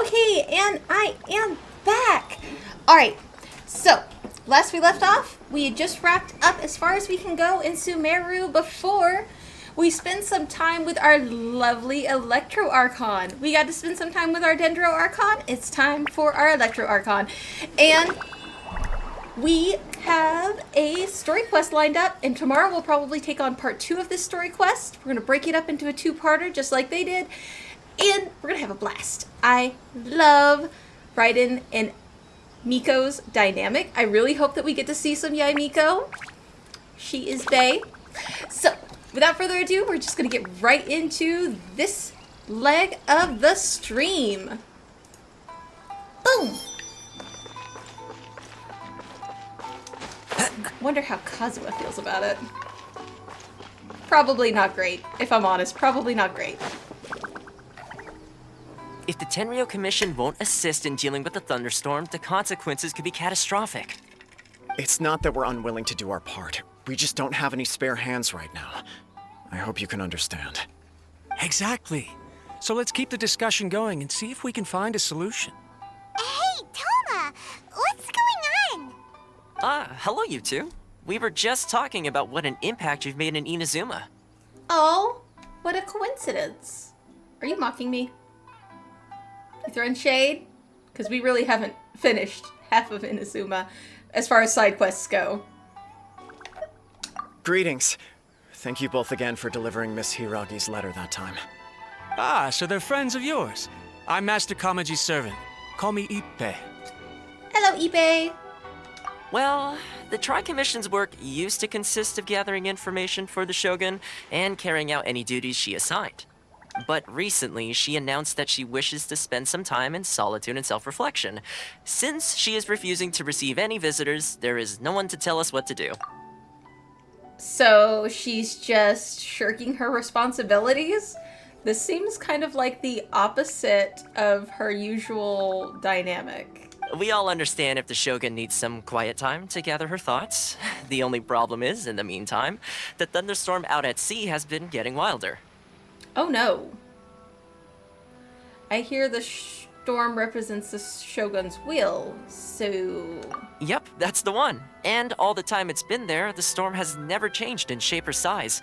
Okay, and I am back. Alright, so last we left off, we had just wrapped up as far as we can go in Sumeru before we spend some time with our lovely Electro Archon. We got to spend some time with our Dendro Archon. It's time for our Electro Archon. And we have a story quest lined up, and tomorrow we'll probably take on part 2 of this story quest. We're going to break it up into a 2-parter just like they did, and we're going to have a blast. I love Raiden and Miko's dynamic. I really hope that we get to see some Yae Miko. She is bae. So, without further ado, we're just going to get right into this leg of the stream. Boom! Wonder how Kazuha feels about it. Probably not great, if I'm honest. Probably not great. If the Tenryou Commission won't assist in dealing with the thunderstorm, the consequences could be catastrophic. It's not that we're unwilling to do our part. We just don't have any spare hands right now. I hope you can understand. Exactly. So let's keep the discussion going and see if we can find a solution. Hey, Toma! What's going on? Hello you two. We were just talking about what an impact you've made in Inazuma. Oh, what a coincidence. Are you mocking me? You throwing shade? Because we really haven't finished half of Inazuma as far as side quests go. Greetings. Thank you both again for delivering Miss Hiragi's letter that time. Ah, so they're friends of yours. I'm Master Kamaji's servant. Call me Ippei. Hello, Ippei. Well, the Tri-Commission's work used to consist of gathering information for the Shogun and carrying out any duties she assigned. But recently, she announced that she wishes to spend some time in solitude and self-reflection. Since she is refusing to receive any visitors, there is no one to tell us what to do. So she's just shirking her responsibilities? This seems kind of like the opposite of her usual dynamic. We all understand if the Shogun needs some quiet time to gather her thoughts. The only problem is, in the meantime, the thunderstorm out at sea has been getting wilder. Oh no. I hear the storm represents the Shogun's will, so... Yep, that's the one. And all the time it's been there, the storm has never changed in shape or size.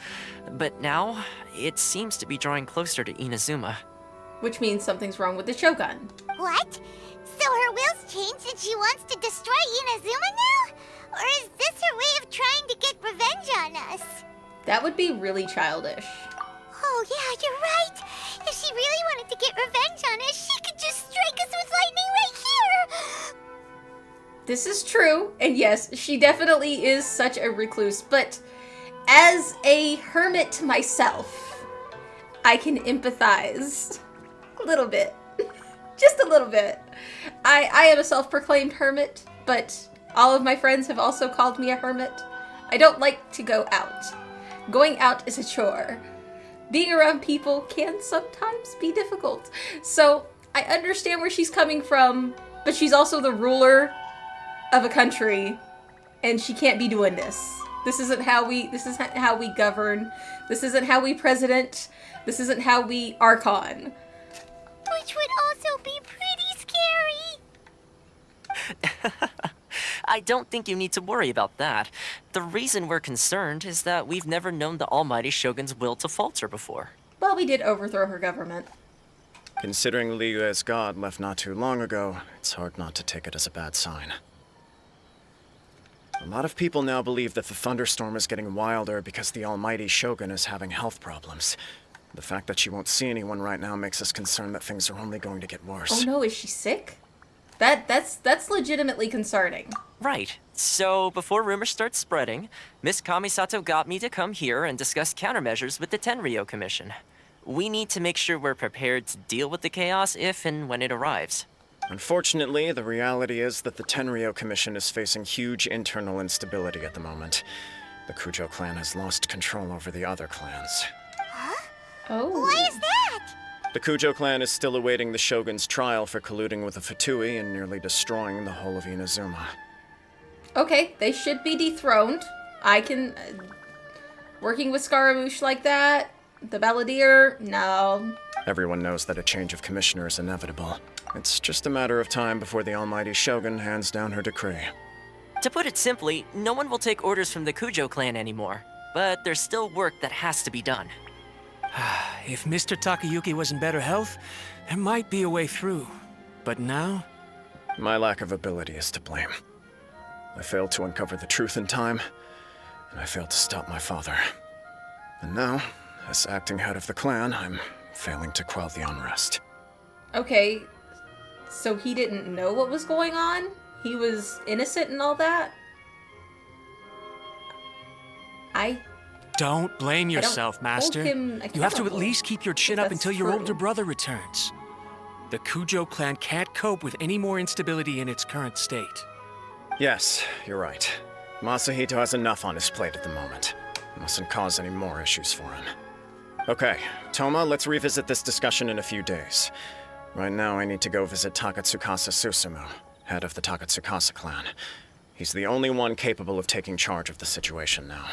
But now, it seems to be drawing closer to Inazuma. Which means something's wrong with the Shogun. What? So her will's changed and she wants to destroy Inazuma now? Or is this her way of trying to get revenge on us? That would be really childish. Oh yeah, you're right. If she really wanted to get revenge on us, she could just strike us with lightning right here. This is true, and yes, she definitely is such a recluse, but as a hermit myself, I can empathize a little bit. Just a little bit. I am a self-proclaimed hermit, but all of my friends have also called me a hermit. I don't like to go out. Going out is a chore. Being around people can sometimes be difficult. So I understand where she's coming from, but she's also the ruler of a country, and she can't be doing this. This isn't how we govern. This isn't how we president. This isn't how we archon. Which would also be pretty scary. I don't think you need to worry about that. The reason we're concerned is that we've never known the almighty Shogun's will to falter before. Well, we did overthrow her government. Considering Liyue's god left not too long ago, it's hard not to take it as a bad sign. A lot of people now believe that the thunderstorm is getting wilder because the almighty Shogun is having health problems. The fact that she won't see anyone right now makes us concerned that things are only going to get worse. Oh no, is she sick? That's legitimately concerning. Right. So, before rumors start spreading, Miss Kamisato got me to come here and discuss countermeasures with the Tenryou Commission. We need to make sure we're prepared to deal with the chaos if and when it arrives. Unfortunately, the reality is that the Tenryou Commission is facing huge internal instability at the moment. The Kujo clan has lost control over the other clans. Oh. Why is that? The Kujo clan is still awaiting the Shogun's trial for colluding with the Fatui and nearly destroying the whole of Inazuma. Okay, they should be dethroned. I can... working with Scaramouche like that? The Balladeer? No. Everyone knows that a change of commissioner is inevitable. It's just a matter of time before the almighty Shogun hands down her decree. To put it simply, no one will take orders from the Kujo clan anymore. But there's still work that has to be done. If Mr. Takayuki was in better health, there might be a way through. But now? My lack of ability is to blame. I failed to uncover the truth in time, and I failed to stop my father. And now, as acting head of the clan, I'm failing to quell the unrest. Okay, so he didn't know what was going on? He was innocent and all that? Don't blame yourself, Master. You have to at least keep your chin up until your older brother returns. The Kujo clan can't cope with any more instability in its current state. Yes, you're right. Masahito has enough on his plate at the moment. Mustn't cause any more issues for him. Okay, Toma, let's revisit this discussion in a few days. Right now, I need to go visit Takatsukasa Susumu, head of the Takatsukasa clan. He's the only one capable of taking charge of the situation now.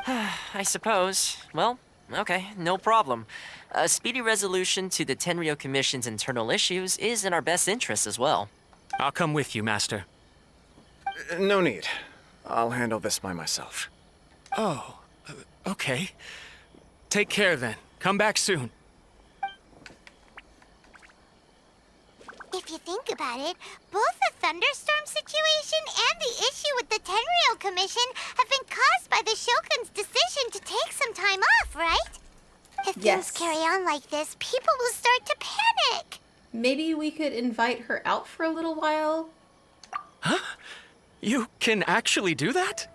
I suppose. Well, okay, no problem. A speedy resolution to the Tenryo Commission's internal issues is in our best interest as well. I'll come with you, Master. No need. I'll handle this by myself. Oh, okay. Take care then. Come back soon. If you think about it, both the thunderstorm situation and the issue with the Tenryo Commission have been caused by the Shogun's decision to take some time off, right? If Yes. things carry on like this, people will start to panic. Maybe we could invite her out for a little while? You can actually do that?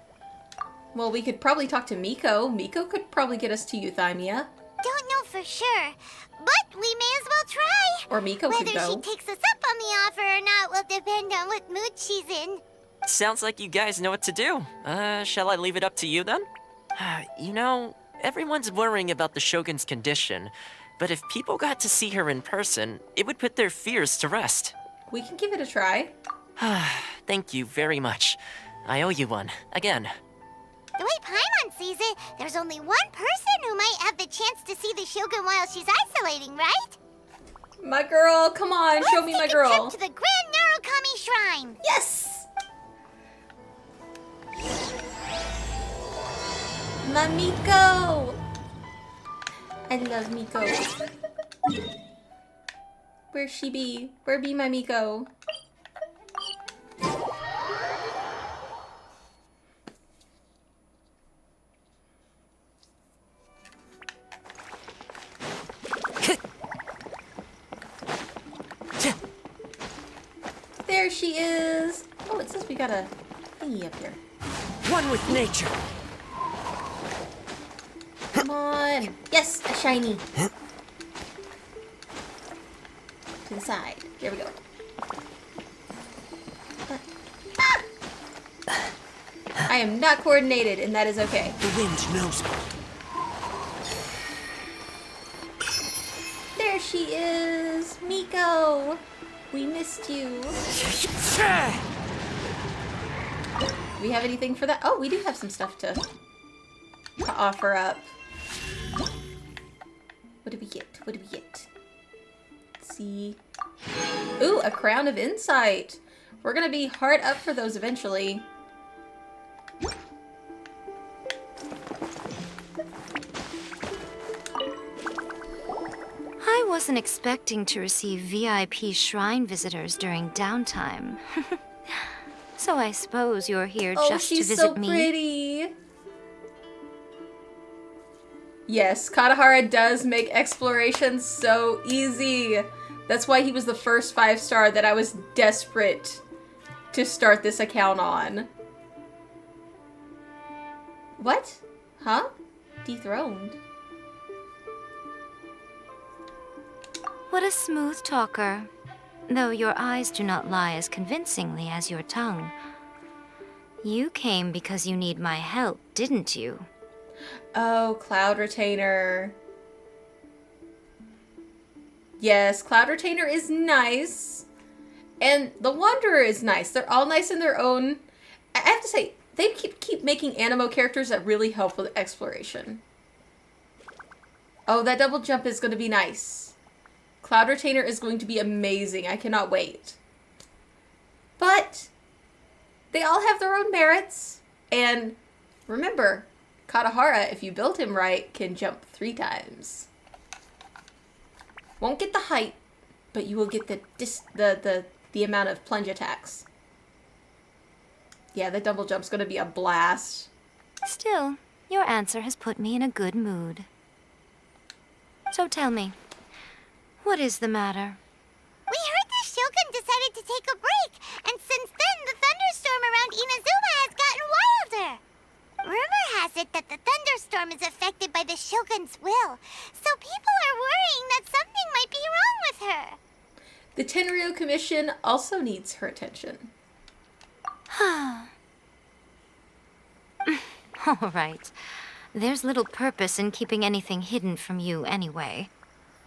Well, we could probably talk to Miko. Miko could probably get us to Euthymia. Don't know for sure, but we may as well try. Or Miko could Whether go. she takes us up on the offer or not will depend on what mood she's in. Sounds like you guys know what to do. Shall I leave it up to you then? You know, everyone's worrying about the Shogun's condition, but if people got to see her in person, it would put their fears to rest. We can give it a try. Thank you very much. I owe you one, again. The way Paimon sees it, there's only one person who might have the chance to see the Shogun while she's isolating, right? My girl, come on, show me my Let's take a girl. trip to the Grand Narukami Shrine. Yes! My Miko! I love Miko. Where she be? Where be my Miko? There she is! Oh, it says we got a thingy up here. One with nature. Come on! Yes, a shiny! To the side. There we go. I am not coordinated, and that is okay. The wind knows me. There she is! Miko! We missed you. Do we have anything for that? Oh, we do have some stuff to offer up. What did we get? What did we get? Let's see. Ooh, a crown of insight. We're gonna be hard up for those eventually. I wasn't expecting to receive VIP shrine visitors during downtime. So I suppose you're here Oh, just to she's visit so me? pretty. Yes, Katahara does make exploration so easy. That's why he was the first 5-star that I was desperate to start this account on. What? Huh? Dethroned. What a smooth talker. Though your eyes do not lie as convincingly as your tongue. You came because you need my help, didn't you? Oh, Cloud Retainer. Yes, Cloud Retainer is nice. And the Wanderer is nice. They're all nice in their own... I have to say, they keep making animo characters that really help with exploration. Oh, that double jump is going to be nice. Cloud Retainer is going to be amazing. I cannot wait. But they all have their own merits. And remember, Katahara, if you build him right, can jump 3 times. Won't get the height, but you will get the amount of plunge attacks. Yeah, the double jump's gonna be a blast. Still, your answer has put me in a good mood. So tell me, what is the matter? We heard the Shogun decided to take a break, and since then the thunderstorm around Inazuma has gotten wilder. Rumor has it that the thunderstorm is affected by the Shogun's will, so people are worrying that something might be wrong with her. The Tenryo Commission also needs her attention. All right. There's little purpose in keeping anything hidden from you anyway.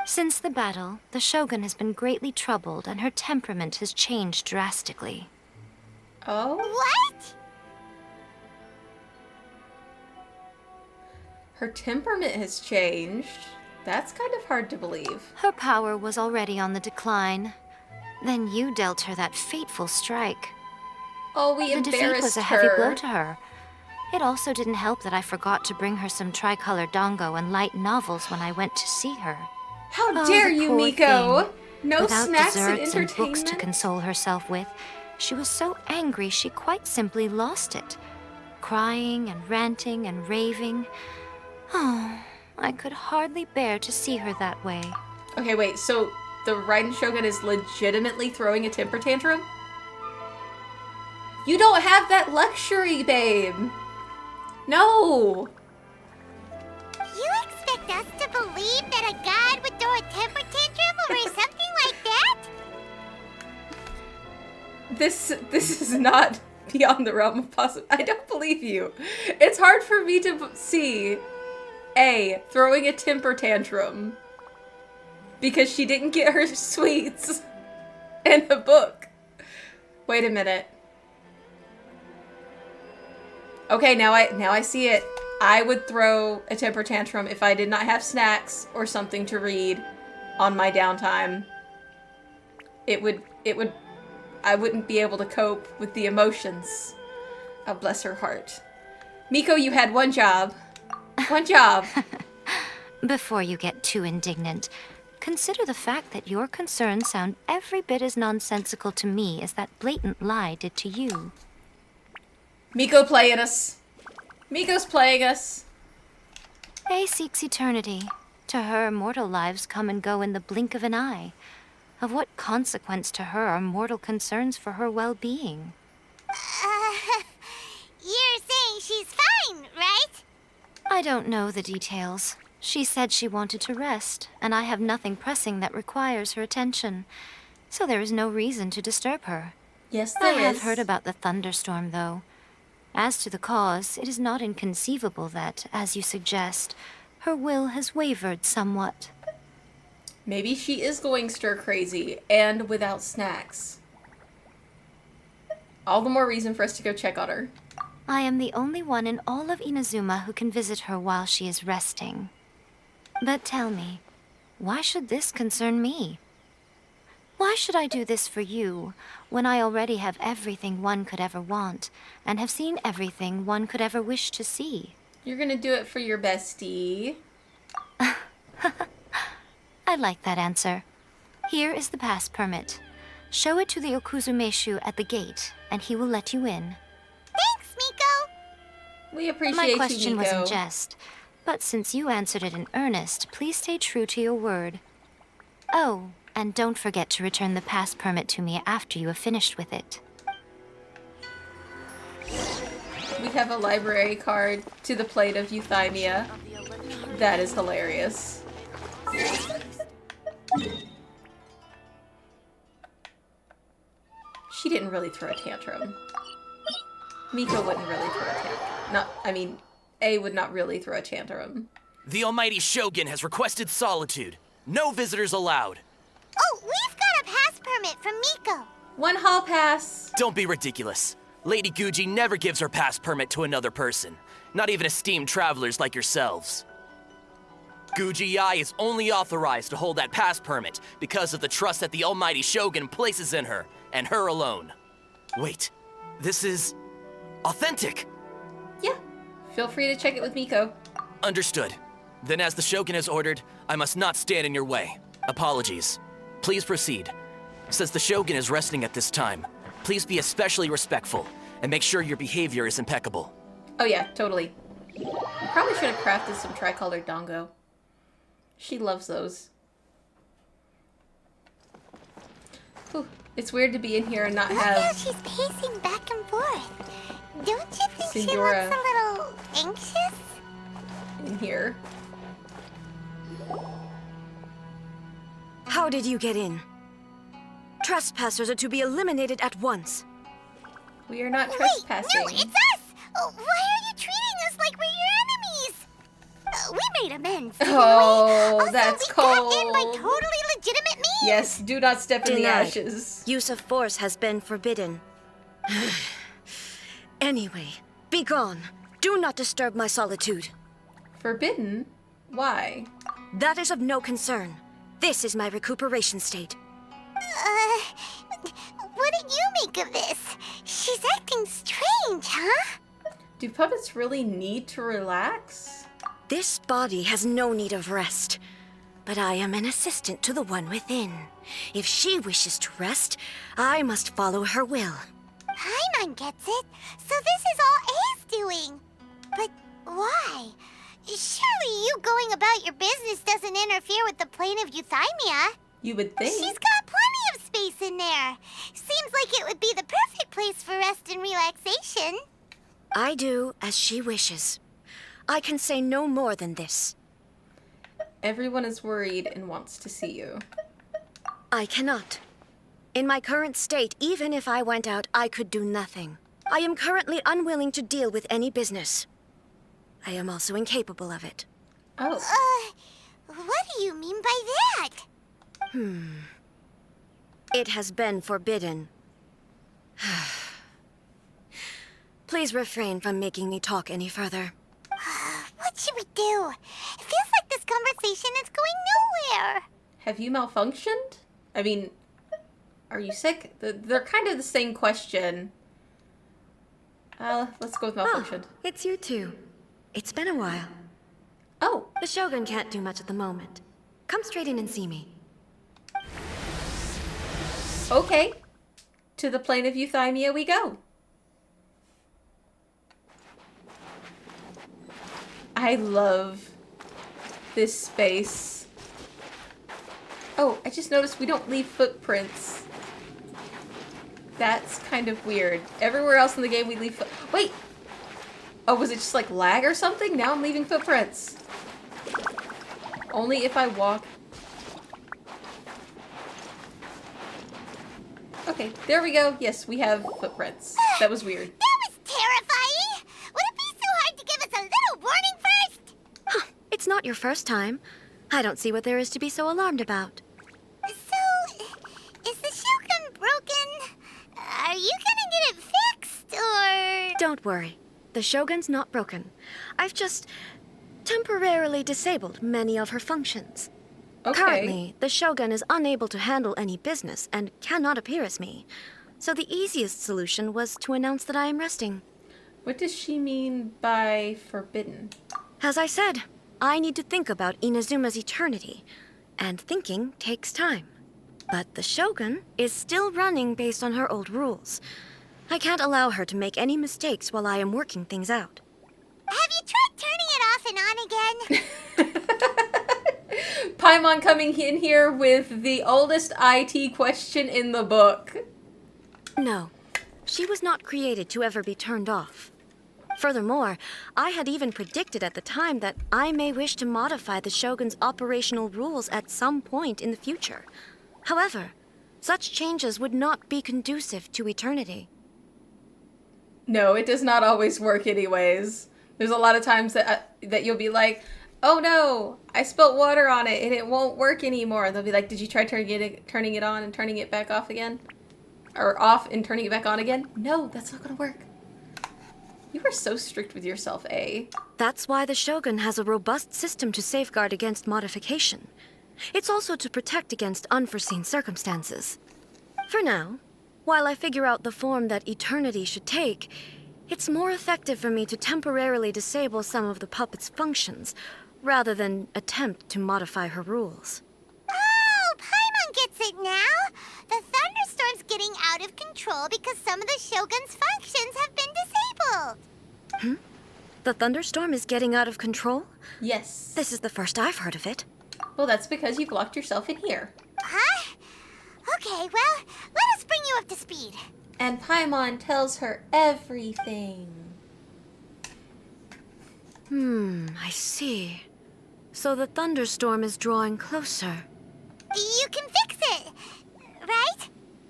Since the battle, the Shogun has been greatly troubled and her temperament has changed drastically. Oh? What? Her temperament has changed. That's kind of hard to believe. Her power was already on the decline. Then you dealt her that fateful strike. Oh, we The embarrassed defeat was a her. heavy blow to her. It also didn't help that I forgot to bring her some tricolor dango and light novels when I went to see her. How Oh, dare the you, poor Miko! thing. No Without snacks and desserts and entertainment? books to console herself with, she was so angry she quite simply lost it. Crying and ranting and raving. Oh, I could hardly bear to see her that way. Okay, wait, so the Raiden Shogun is legitimately throwing a temper tantrum? You don't have that luxury, babe! No! You expect us to believe that a god would throw a temper tantrum over something like that? This is not beyond the realm of possible. I don't believe you. It's hard for me to see A, throwing a temper tantrum because she didn't get her sweets in the book. Wait a minute. Okay, now I see it. I would throw a temper tantrum if I did not have snacks or something to read on my downtime. I wouldn't be able to cope with the emotions. Oh, bless her heart. Miko, you had one job. One job. Before you get too indignant, consider the fact that your concerns sound every bit as nonsensical to me as that blatant lie did to you. Miko playing us. Miko's playing us. A seeks eternity. To her, mortal lives come and go in the blink of an eye. Of what consequence to her are mortal concerns for her well-being? You're saying she's fine, right? I don't know the details. She said she wanted to rest, and I have nothing pressing that requires her attention. So there is no reason to disturb her. Yes, I there have is. heard about the thunderstorm, though. As to the cause, it is not inconceivable that, as you suggest, her will has wavered somewhat. Maybe she is going stir-crazy and without snacks. All the more reason for us to go check on her. I am the only one in all of Inazuma who can visit her while she is resting. But tell me, why should this concern me? Why should I do this for you, when I already have everything one could ever want, and have seen everything one could ever wish to see? You're gonna do it for your bestie. I like that answer. Here is the pass permit. Show it to the Okuzumeshu at the gate, and he will let you in. Thanks, Miko. We appreciate My you, question was Miko. in jest, but since you answered it in earnest, please stay true to your word. Oh, and don't forget to return the pass permit to me after you have finished with it. We have a library card to the plate of Euthymia. That is hilarious. She didn't really throw a tantrum. Miko wouldn't really throw a tantrum. A would not really throw a tantrum. The almighty Shogun has requested solitude. No visitors allowed. Oh, we've got a pass permit from Miko. One hall pass. Don't be ridiculous. Lady Guji never gives her pass permit to another person. Not even esteemed travelers like yourselves. Guji is only authorized to hold that pass permit because of the trust that the almighty Shogun places in her, and her alone. Wait, this is authentic. Yeah. Feel free to check it with Miko. Understood. Then as the Shogun has ordered, I must not stand in your way. Apologies. Please proceed. Since the Shogun is resting at this time, please be especially respectful and make sure your behavior is impeccable. Oh yeah, totally. I probably should have crafted some tricolored dango. She loves those. Whew. It's weird to be in here and not Look how have she's pacing back and forth. Don't you think she Senora looks a little anxious? in here. How did you get in? Trespassers are to be eliminated at once. We are not Wait, trespassing. no, it's us! Oh, why are you treating us like we're your enemies? We made amends, didn't we? Oh, Also, that's we got in by cold. totally legitimate means. Yes, do not step in the Denied. ashes. Use of force has been forbidden. Anyway, be gone. Do not disturb my solitude. Forbidden? Why? That is of no concern. This is my recuperation state. What did you make of this? She's acting strange, huh? Do puppets really need to relax? This body has no need of rest. But I am an assistant to the one within. If she wishes to rest, I must follow her will. Paimon gets it. So this is all A's doing. But why? Surely you going about your business doesn't interfere with the plane of euthymia. You would think. She's got plenty of space in there. Seems like it would be the perfect place for rest and relaxation. I do as she wishes. I can say no more than this. Everyone is worried and wants to see you. I cannot. In my current state, even if I went out, I could do nothing. I am currently unwilling to deal with any business. I am also incapable of it. Oh. What do you mean by that? It has been forbidden. Please refrain from making me talk any further. What should we do? It feels like this conversation is going nowhere. Have you malfunctioned? I mean, are you sick? They're kind of the same question. Let's go with malfunctioned. It's you two. It's been a while. Oh, The Shogun can't do much at the moment. Come straight in and see me. okay. To the plane of euthymia we go. I love this space. Oh, I just noticed we don't leave footprints. That's kind of weird. Everywhere else in the game we leave Wait! Oh, was it just like lag or something? Now I'm leaving footprints. Only if I walk. Okay, there we go. Yes, we have footprints. That was weird. That was terrifying. Would it be so hard to give us a little warning first? It's not your first time. I don't see what there is to be so alarmed about. So, is the Shogun broken? Are you gonna get it fixed, or...? Don't worry. The Shogun's not broken. I've just temporarily disabled many of her functions. Okay. Currently, the Shogun is unable to handle any business and cannot appear as me. So the easiest solution was to announce that I am resting. What does she mean by forbidden? As I said, I need to think about Inazuma's eternity, and thinking takes time. But the Shogun is still running based on her old rules. I can't allow her to make any mistakes while I am working things out. Have you tried turning it off and on again? Paimon coming in here with the oldest IT question in the book. No, she was not created to ever be turned off. Furthermore, I had even predicted at the time that I may wish to modify the Shogun's operational rules at some point in the future. However, such changes would not be conducive to eternity. No, it does not always work anyways. There's a lot of times that you'll be like, oh no, I spilt water on it and it won't work anymore. They'll be like, did you try turning it on and turning it back off again? Or off and turning it back on again? No, that's not gonna work. You are so strict with yourself, A. That's why the Shogun has a robust system to safeguard against modification. It's also to protect against unforeseen circumstances. For now, while I figure out the form that eternity should take, it's more effective for me to temporarily disable some of the puppet's functions, rather than attempt to modify her rules. Oh, Paimon gets it now! The thunderstorm's getting out of control because some of the Shogun's functions have been disabled. The thunderstorm is getting out of control? Yes. This is the first I've heard of it. Well, that's because you've locked yourself in here. Huh? Okay, well, let us bring you up to speed. And Paimon tells her everything. I see. So the thunderstorm is drawing closer. You can fix it, right?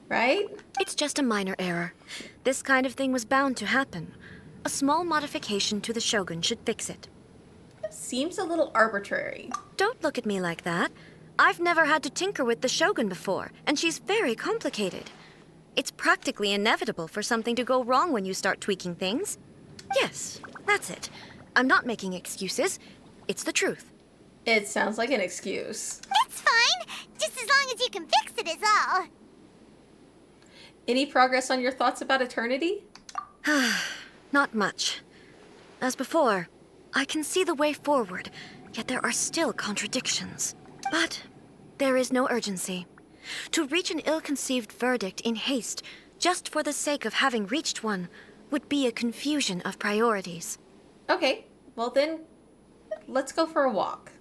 Right? It's just a minor error. This kind of thing was bound to happen. A small modification to the Shogun should fix it. Seems a little arbitrary. Don't look at me like that. I've never had to tinker with the Shogun before, and she's very complicated. It's practically inevitable for something to go wrong when you start tweaking things. Yes, that's it. I'm not making excuses. It's the truth. It sounds like an excuse. It's fine, just as long as you can fix it is all. Any progress on your thoughts about eternity? Not much. As before, I can see the way forward, yet there are still contradictions. But there is no urgency. To reach an ill-conceived verdict in haste, just for the sake of having reached one, would be a confusion of priorities. Okay, well then, let's go for a walk.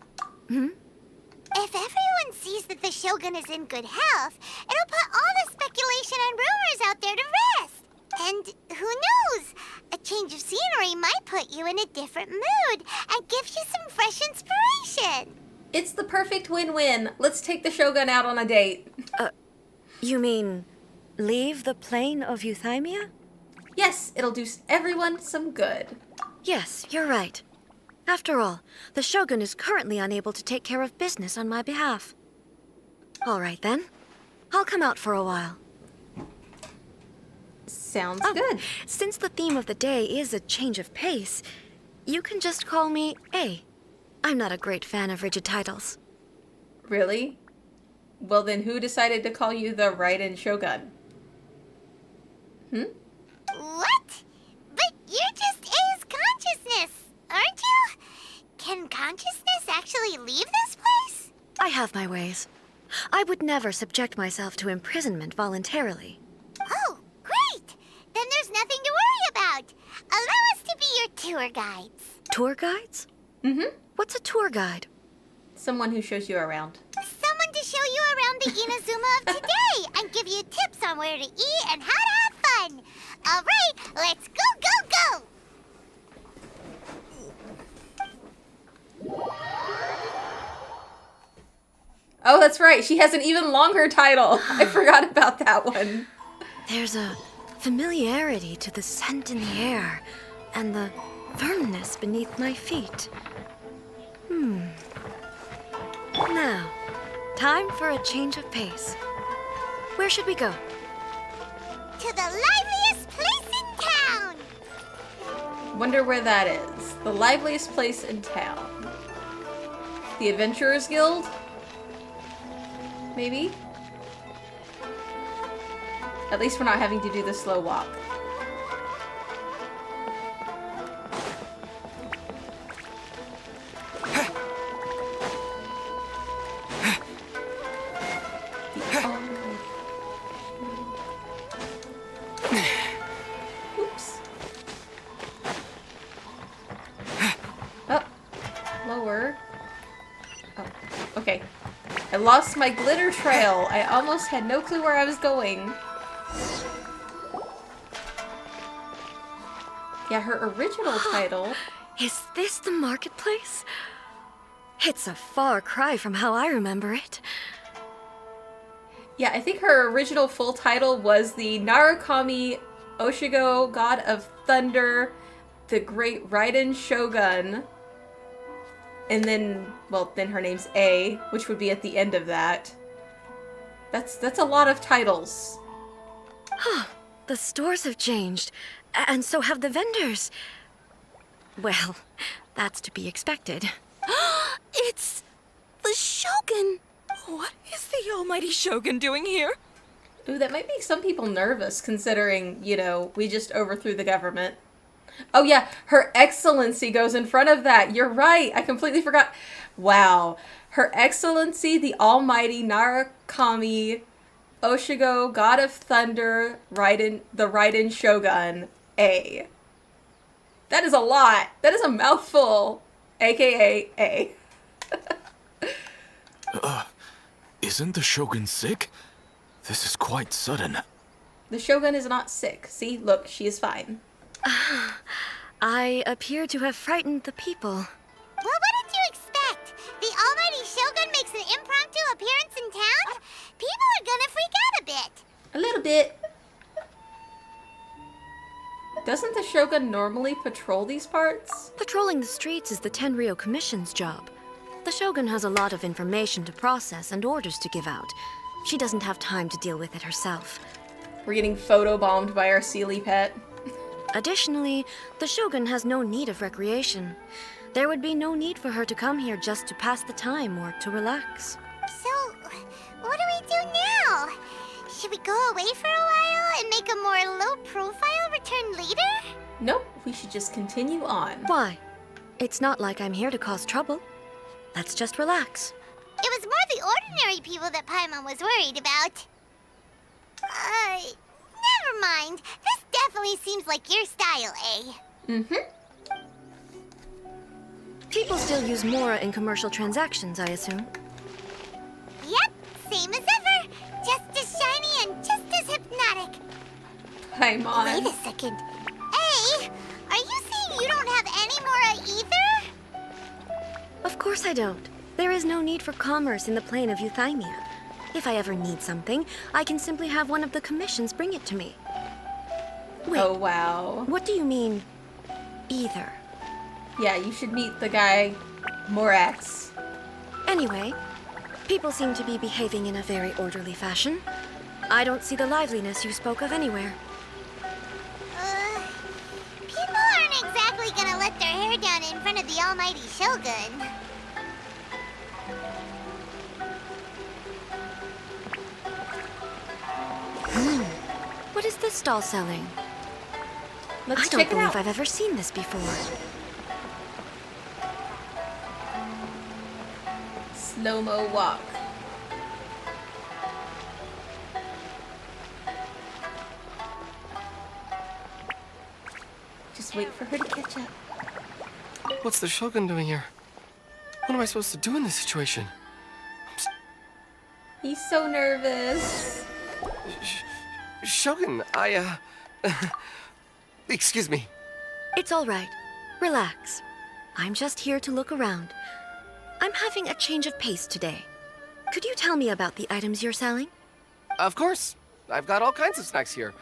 If everyone sees that the Shogun is in good health, it'll put all the speculation and rumors out there to rest. And who knows? A change of scenery might put you in a different mood and give you some fresh inspiration. It's the perfect win-win. Let's take the Shogun out on a date. You mean, leave the plane of euthymia? Yes, it'll do everyone some good. Yes, you're right. After all, the Shogun is currently unable to take care of business on my behalf. All right then. I'll come out for a while. Sounds good. Since the theme of the day is a change of pace, you can just call me A. I'm not a great fan of rigid titles. Really? Well then, who decided to call you the Raiden Shogun? What? But you're just A's consciousness, aren't you? Can consciousness actually leave this place? I have my ways. I would never subject myself to imprisonment voluntarily. Oh, great! Then there's nothing to worry about. Allow us to be your tour guides. Tour guides? What's a tour guide? Someone who shows you around. Someone to show you around the Inazuma of today and give you tips on where to eat and how to have fun. All right, let's go! Oh, that's right. She has an even longer title. I forgot about that one. There's a familiarity to the scent in the air and the firmness beneath my feet. Now, time for a change of pace. Where should we go? To the liveliest place in town! Wonder where that is. The liveliest place in town. The Adventurers Guild? Maybe? At least we're not having to do the slow walk. Oops. Oh, lower. Oh, okay. I lost my glitter trail. I almost had no clue where I was going. Yeah, her original title. Is this the marketplace? It's a far cry from how I remember it. Yeah, I think her original full title was the Narukami Oshigo, God of Thunder, the Great Raiden Shogun. And then, well, then her name's A, which would be at the end of that. That's a lot of titles. The stores have changed, And so have the vendors. Well, that's to be expected. It's the Shogun! What is the almighty Shogun doing here? Ooh, that might make some people nervous, considering, you know, we just overthrew the government. Oh yeah, Her Excellency goes in front of that. You're right. I completely forgot. Wow. Her Excellency, the Almighty Narakami Oshigo, God of Thunder, Raiden, the Raiden Shogun, A. That is a lot. That is a mouthful. AKA A. Isn't the Shogun sick? This is quite sudden. The Shogun is not sick. See, look, she is fine. I appear to have frightened the people. Well, what did you expect? The almighty Shogun makes an impromptu appearance in town? People are gonna freak out a bit. A little bit. Doesn't the Shogun normally patrol these parts? Patrolling the streets is the Tenryou Commission's job. The Shogun has a lot of information to process and orders to give out. She doesn't have time to deal with it herself. We're getting photobombed by our Sealy pet. Additionally, the Shogun has no need of recreation. There would be no need for her to come here just to pass the time or to relax. So, what do we do now? Should we go away for a while and make a more low-profile return later? Nope, we should just continue on. Why? It's not like I'm here to cause trouble. Let's just relax. It was more the ordinary people that Paimon was worried about. Never mind. This definitely seems like your style, A. Mm-hmm. People still use Mora in commercial transactions, I assume. Yep, same as ever. Just as shiny and just as hypnotic. Paimon. Wait a second. A, are you saying you don't have any Mora either? Of course I don't. There is no need for commerce in the plane of Euthymia. If I ever need something, I can simply have one of the commissions bring it to me. Wait, Oh, wow. what do you mean, either? Yeah, you should meet the guy, Morax. Anyway, people seem to be behaving in a very orderly fashion. I don't see the liveliness you spoke of anywhere. People aren't exactly gonna let their hair down in front of the almighty Shogun. What is this stall selling? Let's I don't check it believe out. I've ever seen this before. Slow-mo walk. Just wait for her to catch up. What's the Shogun doing here? What am I supposed to do in this situation? He's so nervous. Shogun, excuse me. It's all right. Relax. I'm just here to look around. I'm having a change of pace today. Could you tell me about the items you're selling? Of course. I've got all kinds of snacks here.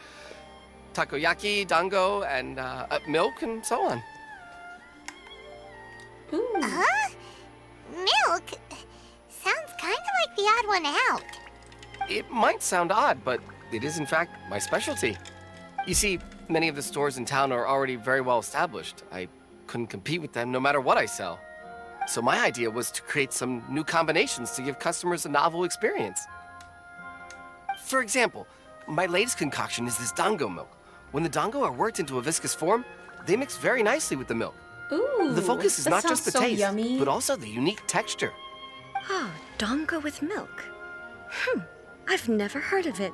Takoyaki, dango, and milk, and so on. Ooh. Huh? Milk? Sounds kind of like the odd one out. It might sound odd, but it is in fact my specialty. You see, many of the stores in town are already very well established. I couldn't compete with them no matter what I sell. So my idea was to create some new combinations to give customers a novel experience. For example, my latest concoction is this dango milk. When the dango are worked into a viscous form, they mix very nicely with the milk. Ooh. The focus is that not just the sounds so taste, yummy. but also the unique texture. Oh, dango with milk. I've never heard of it.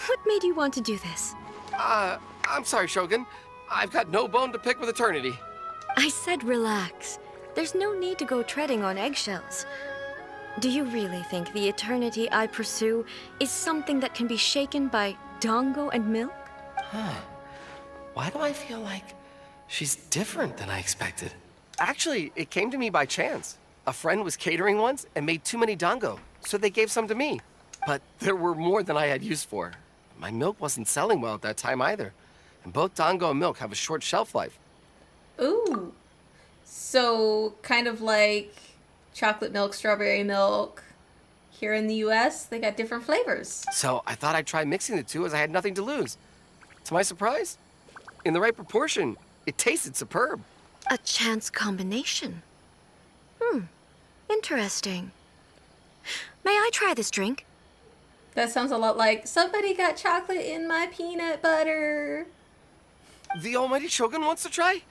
What made you want to do this? I'm sorry, Shogun. I've got no bone to pick with eternity. I said relax. There's no need to go treading on eggshells. Do you really think the eternity I pursue is something that can be shaken by dango and milk? Huh. Why do I feel like she's different than I expected? Actually, it came to me by chance. A friend was catering once and made too many dango, so they gave some to me. But there were more than I had use for. My milk wasn't selling well at that time either. And both dango and milk have a short shelf life. Ooh. So, kind of like chocolate milk, strawberry milk. Here in the US, they got different flavors. So I thought I'd try mixing the two as I had nothing to lose. To my surprise, In the right proportion, it tasted superb. A chance combination. Interesting. May I try this drink? That sounds a lot like, somebody got chocolate in my peanut butter. The almighty Shogun wants to try?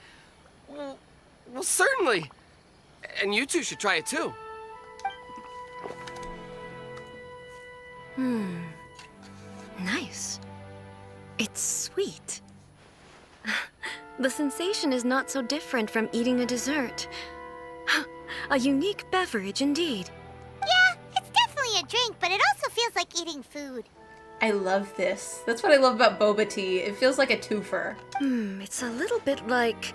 Well, certainly. And you two should try it too. Nice. It's sweet. The sensation is not so different from eating a dessert. A unique beverage indeed. Yeah, it's definitely a drink, but it also feels like eating food. I love this. That's what I love about boba tea. It feels like a twofer. It's a little bit like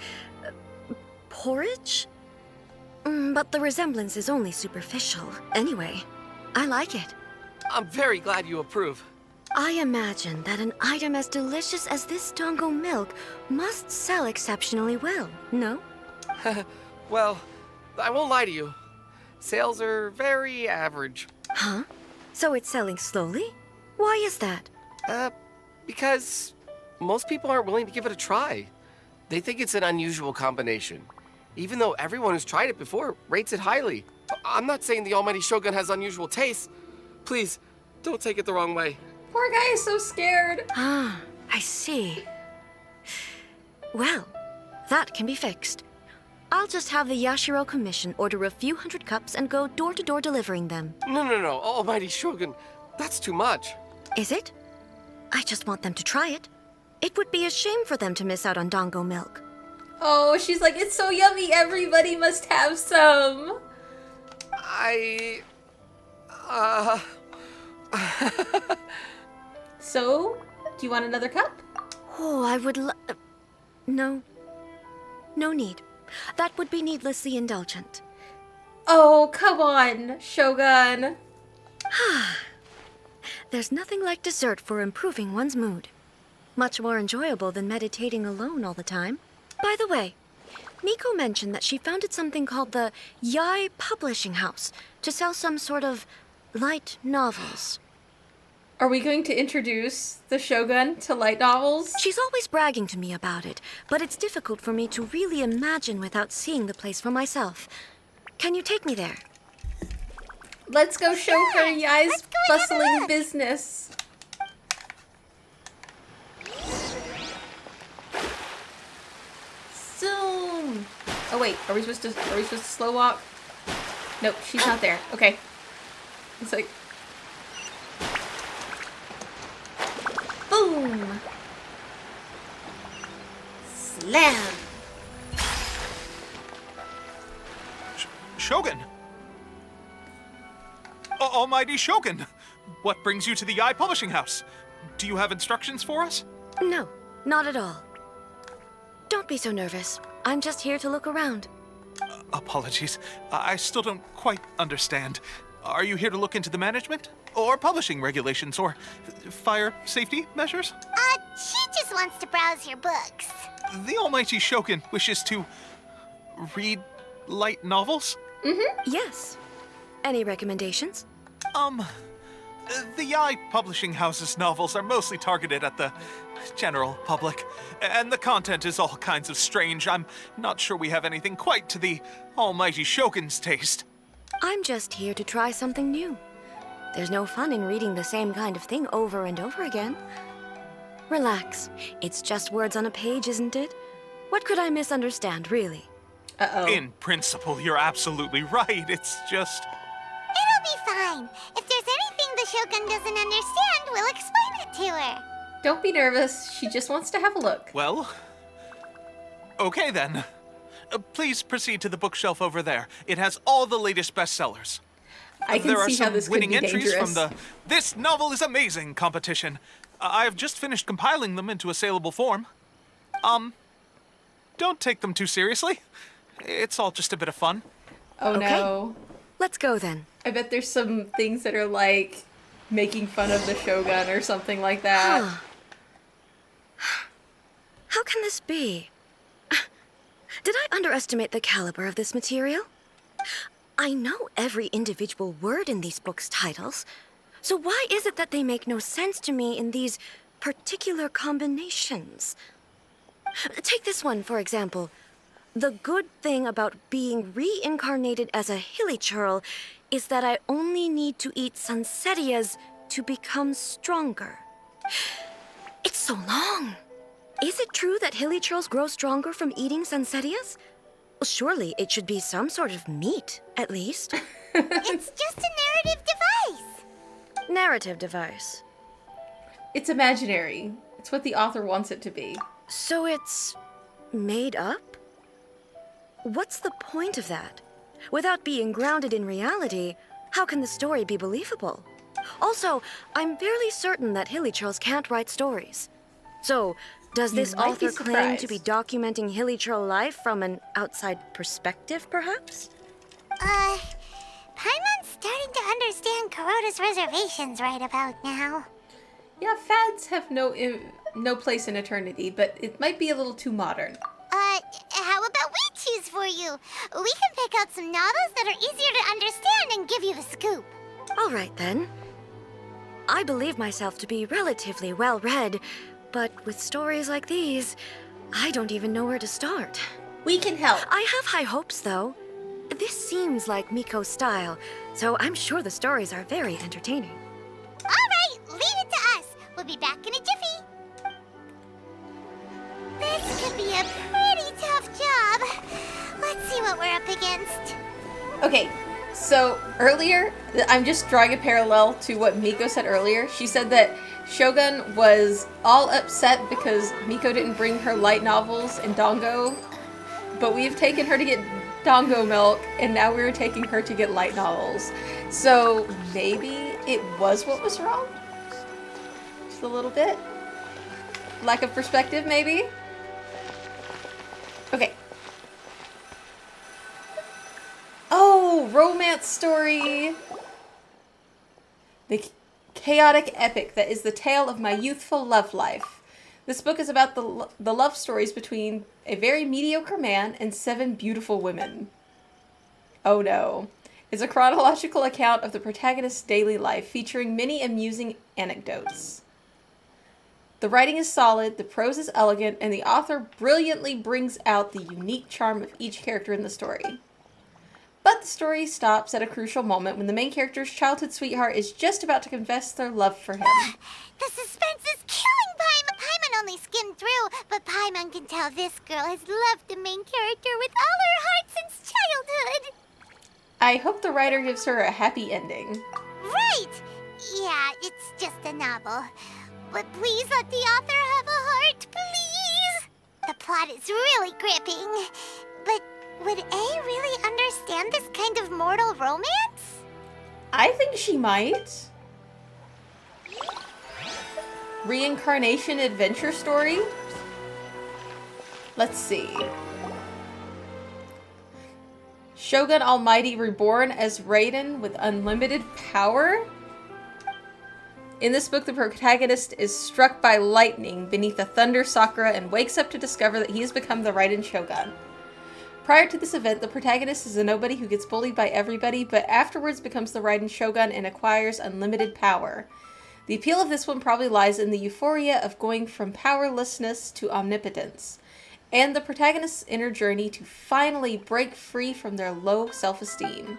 porridge? But the resemblance is only superficial. Anyway, I like it. I'm very glad you approve. I imagine that an item as delicious as this dango milk must sell exceptionally well, no? Well, I won't lie to you. Sales are very average. Huh? So it's selling slowly? Why is that? Because most people aren't willing to give it a try. They think it's an unusual combination. Even though everyone who's tried it before rates it highly. I'm not saying the almighty Shogun has unusual tastes. Please, don't take it the wrong way. Poor guy is so scared. Ah, I see. Well, that can be fixed. I'll just have the Yashiro Commission order a few hundred cups and go door-to-door delivering them. No, almighty Shogun. That's too much. Is it? I just want them to try it. It would be a shame for them to miss out on dango milk. Oh, she's like, it's so yummy, everybody must have some. So, do you want another cup? Oh, I would no. No need. That would be needlessly indulgent. Oh, come on, Shogun. There's nothing like dessert for improving one's mood. Much more enjoyable than meditating alone all the time. By the way, Miko mentioned that she founded something called the Yai Publishing House to sell some sort of light novels. Are we going to introduce the Shogun to light novels? She's always bragging to me about it, but it's difficult for me to really imagine without seeing the place for myself. Can you take me there? Let's go show her Yai's bustling business. Zoom. Oh wait, are we supposed to slow walk? Nope, she's not there. Okay. It's like boom. Slam. Shogun! Almighty Shogun! What brings you to the Yai Publishing House? Do you have instructions for us? No, not at all. Don't be so nervous. I'm just here to look around. Apologies. I still don't quite understand. Are you here to look into the management? Or publishing regulations? Or fire safety measures? She just wants to browse your books. The Almighty Shogun wishes to read light novels? Yes. Any recommendations? The Yai Publishing House's novels are mostly targeted at the general public, and the content is all kinds of strange. I'm not sure we have anything quite to the Almighty Shogun's taste. I'm just here to try something new. There's no fun in reading the same kind of thing over and over again. Relax. It's just words on a page, isn't it? What could I misunderstand, really? Uh-oh. In principle, you're absolutely right. It's just... It'll be fine. If there's anything the Shogun doesn't understand, we'll explain it to her. Don't be nervous. She just wants to have a look. Well... Okay, then. Please proceed to the bookshelf over there. It has all the latest bestsellers. I can see how this could be winning entries dangerous. from the This Novel is Amazing competition. I have just finished compiling them into a saleable form. Don't take them too seriously. It's all just a bit of fun. Oh Okay. no. Let's go then. I bet there's some things that are like making fun of the Shogun or something like that. How can this be? Did I underestimate the caliber of this material? I know every individual word in these books' titles, so why is it that they make no sense to me in these particular combinations? Take this one, for example. The good thing about being reincarnated as a hilichurl is that I only need to eat sunsetias to become stronger. It's so long. Is it true that hilichurls grow stronger from eating sunsetias? Well, surely it should be some sort of meat, at least. It's just a narrative device. Narrative device. It's imaginary. It's what the author wants it to be. So it's made up? What's the point of that? Without being grounded in reality, how can the story be believable? Also, I'm fairly certain that hilichurls can't write stories. So, does this author claim to be documenting hilichurl life from an outside perspective, perhaps? Paimon's starting to understand Kuroda's reservations right about now. Yeah, fads have no place in eternity, but it might be a little too modern. How about we choose for you? We can pick out some novels that are easier to understand and give you the scoop. All right, then. I believe myself to be relatively well-read, but with stories like these, I don't even know where to start. We can help. I have high hopes, though. This seems like Miko's style, so I'm sure the stories are very entertaining. All right, leave it to us. We'll be back in a jiffy. This could be a pretty tough job. Let's see what we're up against. Okay, so earlier, I'm just drawing a parallel to what Miko said earlier. She said that Shogun was all upset because Miko didn't bring her light novels and Dongo, but we've taken her to get Dongo milk, and now we're taking her to get light novels. So maybe it was what was wrong? Just a little bit? Lack of perspective, maybe? Okay. Oh, romance story! The chaotic epic that is the tale of my youthful love life. This book is about the love stories between a very mediocre man and 7 beautiful women. Oh no. It's a chronological account of the protagonist's daily life, featuring many amusing anecdotes. The writing is solid, the prose is elegant, and the author brilliantly brings out the unique charm of each character in the story. But the story stops at a crucial moment when the main character's childhood sweetheart is just about to confess their love for him. The suspense is killing Paimon. Paimon only skimmed through, but Paimon can tell this girl has loved the main character with all her heart since childhood. I hope the writer gives her a happy ending. Right! Yeah, it's just a novel. But please let the author have a heart, please! The plot is really gripping. But would A really understand this kind of mortal romance? I think she might. Reincarnation adventure story? Let's see. Shogun Almighty reborn as Raiden with unlimited power? In this book, the protagonist is struck by lightning beneath a thunder sakura and wakes up to discover that he has become the Raiden Shogun. Prior to this event, the protagonist is a nobody who gets bullied by everybody, but afterwards becomes the Raiden Shogun and acquires unlimited power. The appeal of this one probably lies in the euphoria of going from powerlessness to omnipotence, and the protagonist's inner journey to finally break free from their low self-esteem.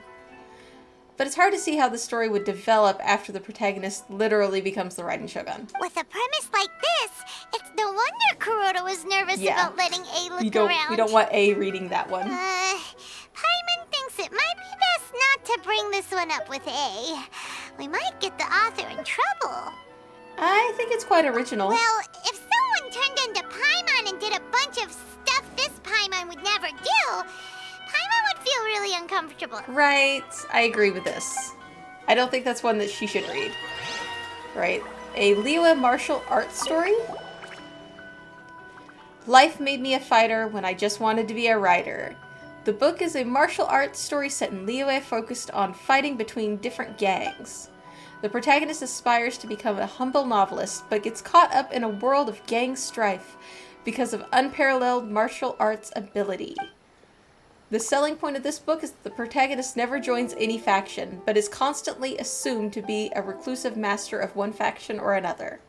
But it's hard to see how the story would develop after the protagonist literally becomes the Raiden Shogun. With a premise like this, it's no wonder Kuroda was nervous about letting A look around. We don't want A reading that one. Paimon thinks it might be best not to bring this one up with A. We might get the author in trouble. I think it's quite original. Well, if someone turned into Paimon and did a bunch of stuff this Paimon would never do, Paimon would feel really uncomfortable. Right, I agree with this. I don't think that's one that she should read. Right, a Liyue martial arts story? Life made me a fighter when I just wanted to be a writer. The book is a martial arts story set in Liyue focused on fighting between different gangs. The protagonist aspires to become a humble novelist, but gets caught up in a world of gang strife because of unparalleled martial arts ability. The selling point of this book is that the protagonist never joins any faction, but is constantly assumed to be a reclusive master of one faction or another.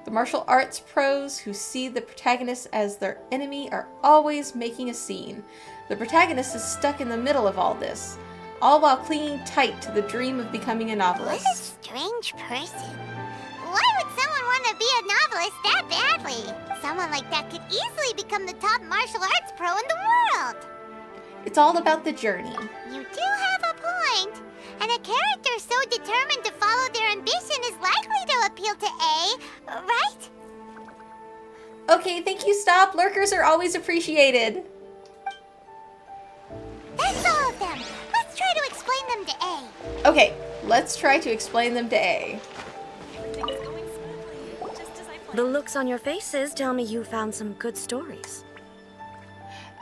The martial arts pros who see the protagonist as their enemy are always making a scene. The protagonist is stuck in the middle of all this, all while clinging tight to the dream of becoming a What a novelist. strange person. Why would someone want to be a novelist that badly? Someone like that could easily become the top martial arts pro in the world. It's all about the journey. You do have a point. And a character so determined to follow their ambition is likely to appeal to A, right? Okay, thank you, stop. Lurkers are always appreciated. That's all of them. Let's try to explain them to A. Okay, let's try to explain them to A. The looks on your faces tell me you found some good stories.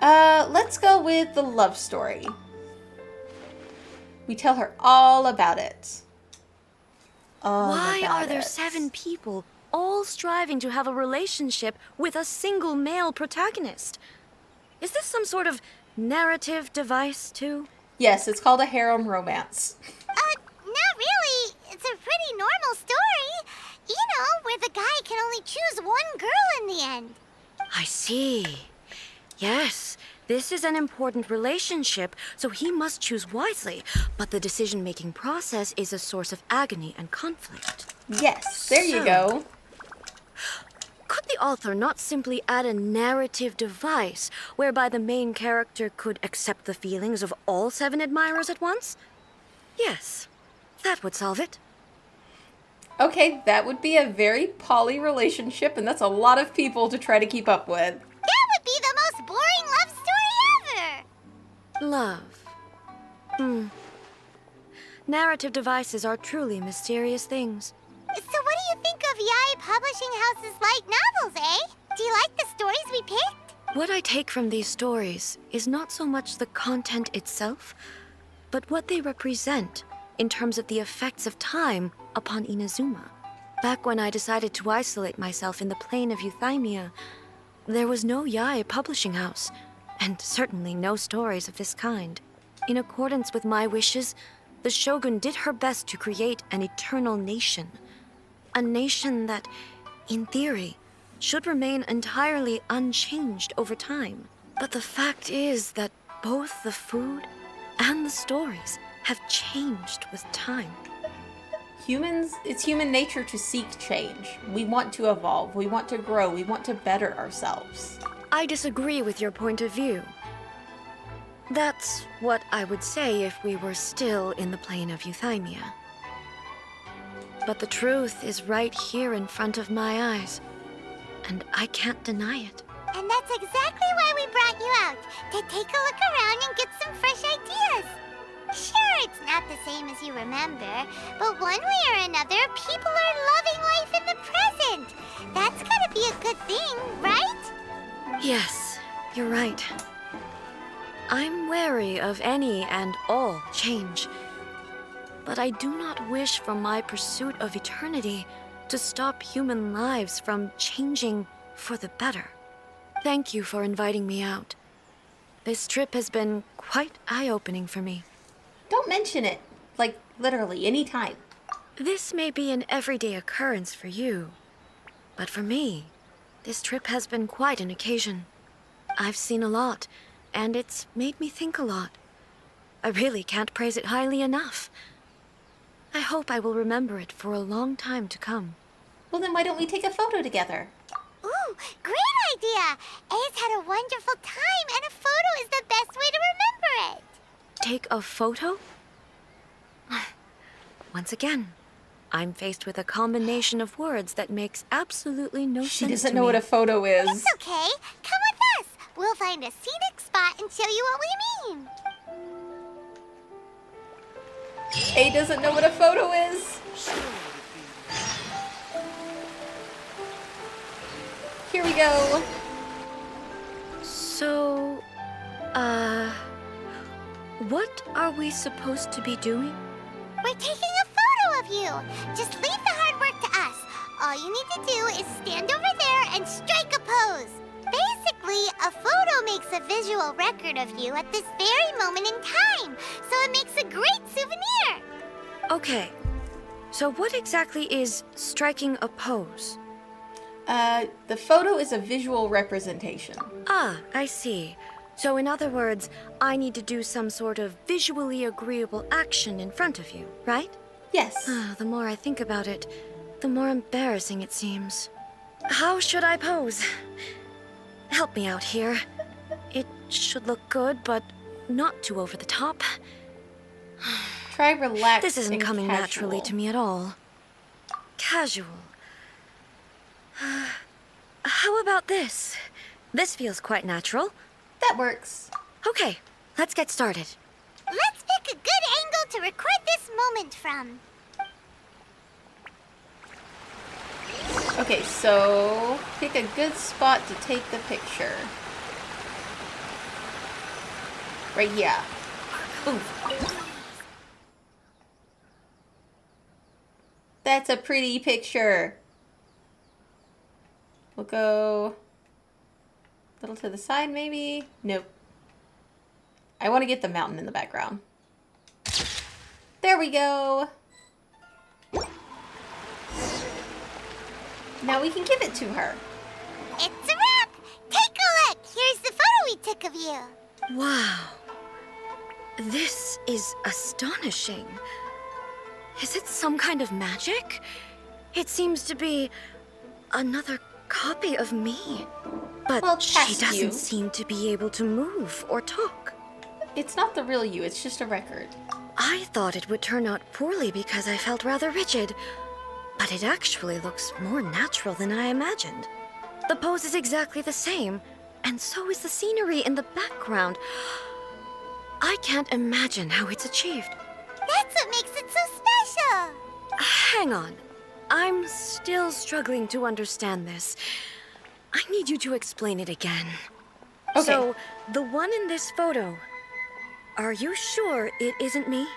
Let's go with the love story. We tell her all about it. Why are there 7 people all striving to have a relationship with a single male protagonist? Is this some sort of narrative device, too? Yes, it's called a harem romance. Not really. It's a pretty normal story. You know, where the guy can only choose one girl in the end. I see. Yes, this is an important relationship, so he must choose wisely. But the decision-making process is a source of agony and conflict. Yes, there you go. Could the author not simply add a narrative device whereby the main character could accept the feelings of all 7 admirers at once? Yes, that would solve it. Okay, that would be a very poly relationship, and that's a lot of people to try to keep up with. That would be the most boring love story ever. Love. Narrative devices are truly mysterious things. So what do you think of Yae Publishing House's light novels, eh? Do you like the stories we picked? What I take from these stories is not so much the content itself, but what they represent in terms of the effects of time upon Inazuma. Back when I decided to isolate myself in the plane of Euthymia, there was no Yae Publishing House, and certainly no stories of this kind. In accordance with my wishes, the Shogun did her best to create an eternal nation. A nation that, in theory, should remain entirely unchanged over time. But the fact is that both the food and the stories have changed with time. Humans, it's human nature to seek change. We want to evolve, we want to grow, we want to better ourselves. I disagree with your point of view. That's what I would say if we were still in the plane of Euthymia. But the truth is right here in front of my eyes, and I can't deny it. And that's exactly why we brought you out, to take a look around and get some fresh ideas. Sure, it's not the same as you remember, but one way or another, people are loving life in the present. That's gotta be a good thing, right? Yes, you're right. I'm wary of any and all change, but I do not wish for my pursuit of eternity to stop human lives from changing for the better. Thank you for inviting me out. This trip has been quite eye-opening for me. Don't mention it. Like, literally, anytime. This may be an everyday occurrence for you, but for me, this trip has been quite an occasion. I've seen a lot, and it's made me think a lot. I really can't praise it highly enough. I hope I will remember it for a long time to come. Well, then why don't we take a photo together? Ooh, great idea! A's had a wonderful time, and a photo is the best way to remember it. Take a photo? Once again, I'm faced with a combination of words that makes absolutely no sense to me. She doesn't know what a photo is. It's okay. Come with us. We'll find a scenic spot and show you what we mean. A doesn't know what a photo is. Here we go. So, what are we supposed to be doing? We're taking a photo of you. Just leave the hard work to us. All you need to do is stand over there and strike a pose. Basically, a photo makes a visual record of you at this very moment in time, so it makes a great souvenir. Okay, so what exactly is striking a pose? The photo is a visual representation. Ah, I see. So in other words, I need to do some sort of visually agreeable action in front of you, right? Yes. The more I think about it, the more embarrassing it seems. How should I pose? Help me out here. It should look good, but not too over the top. Try relaxed. This isn't and coming casual. naturally to me at all. Casual. How about this? This feels quite natural. That works. Okay, let's get started. Let's pick a good angle to record this moment from. Okay, so pick a good spot to take the picture. Right here. Ooh. That's a pretty picture. We'll go a little to the side, maybe? Nope. I want to get the mountain in the background. There we go. Now we can give it to her. It's a wrap! Take a look! Here's the photo we took of you. Wow. This is astonishing. Is it some kind of magic? It seems to be another copy of me. But Well, she past doesn't you. seem to be able to move or talk. It's not the real you, it's just a record. I thought it would turn out poorly because I felt rather rigid. But it actually looks more natural than I imagined. The pose is exactly the same, and so is the scenery in the background. I can't imagine how it's achieved. That's what makes it so special. Hang on. I'm still struggling to understand this. I need you to explain it again. Okay. So, the one in this photo, are you sure it isn't me?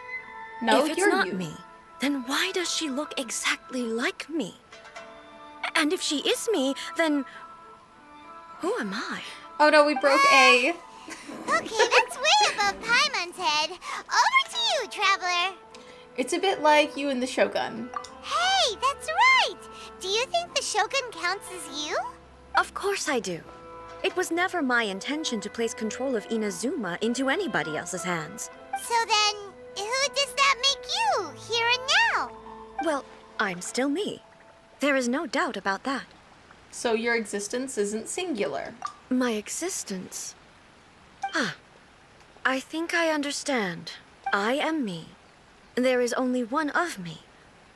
No, if it's you're not you. me, then why does she look exactly like me? And if she is me, then who am I? Oh no, we broke A. Okay, that's way above Paimon's head. Over to you, Traveler. It's a bit like you and the Shogun. Hey, that's right! Do you think the Shogun counts as you? Of course I do. It was never my intention to place control of Inazuma into anybody else's hands. So then, who does that make you, here and now? Well, I'm still me. There is no doubt about that. So your existence isn't singular. My existence? I think I understand. I am me. There is only one of me.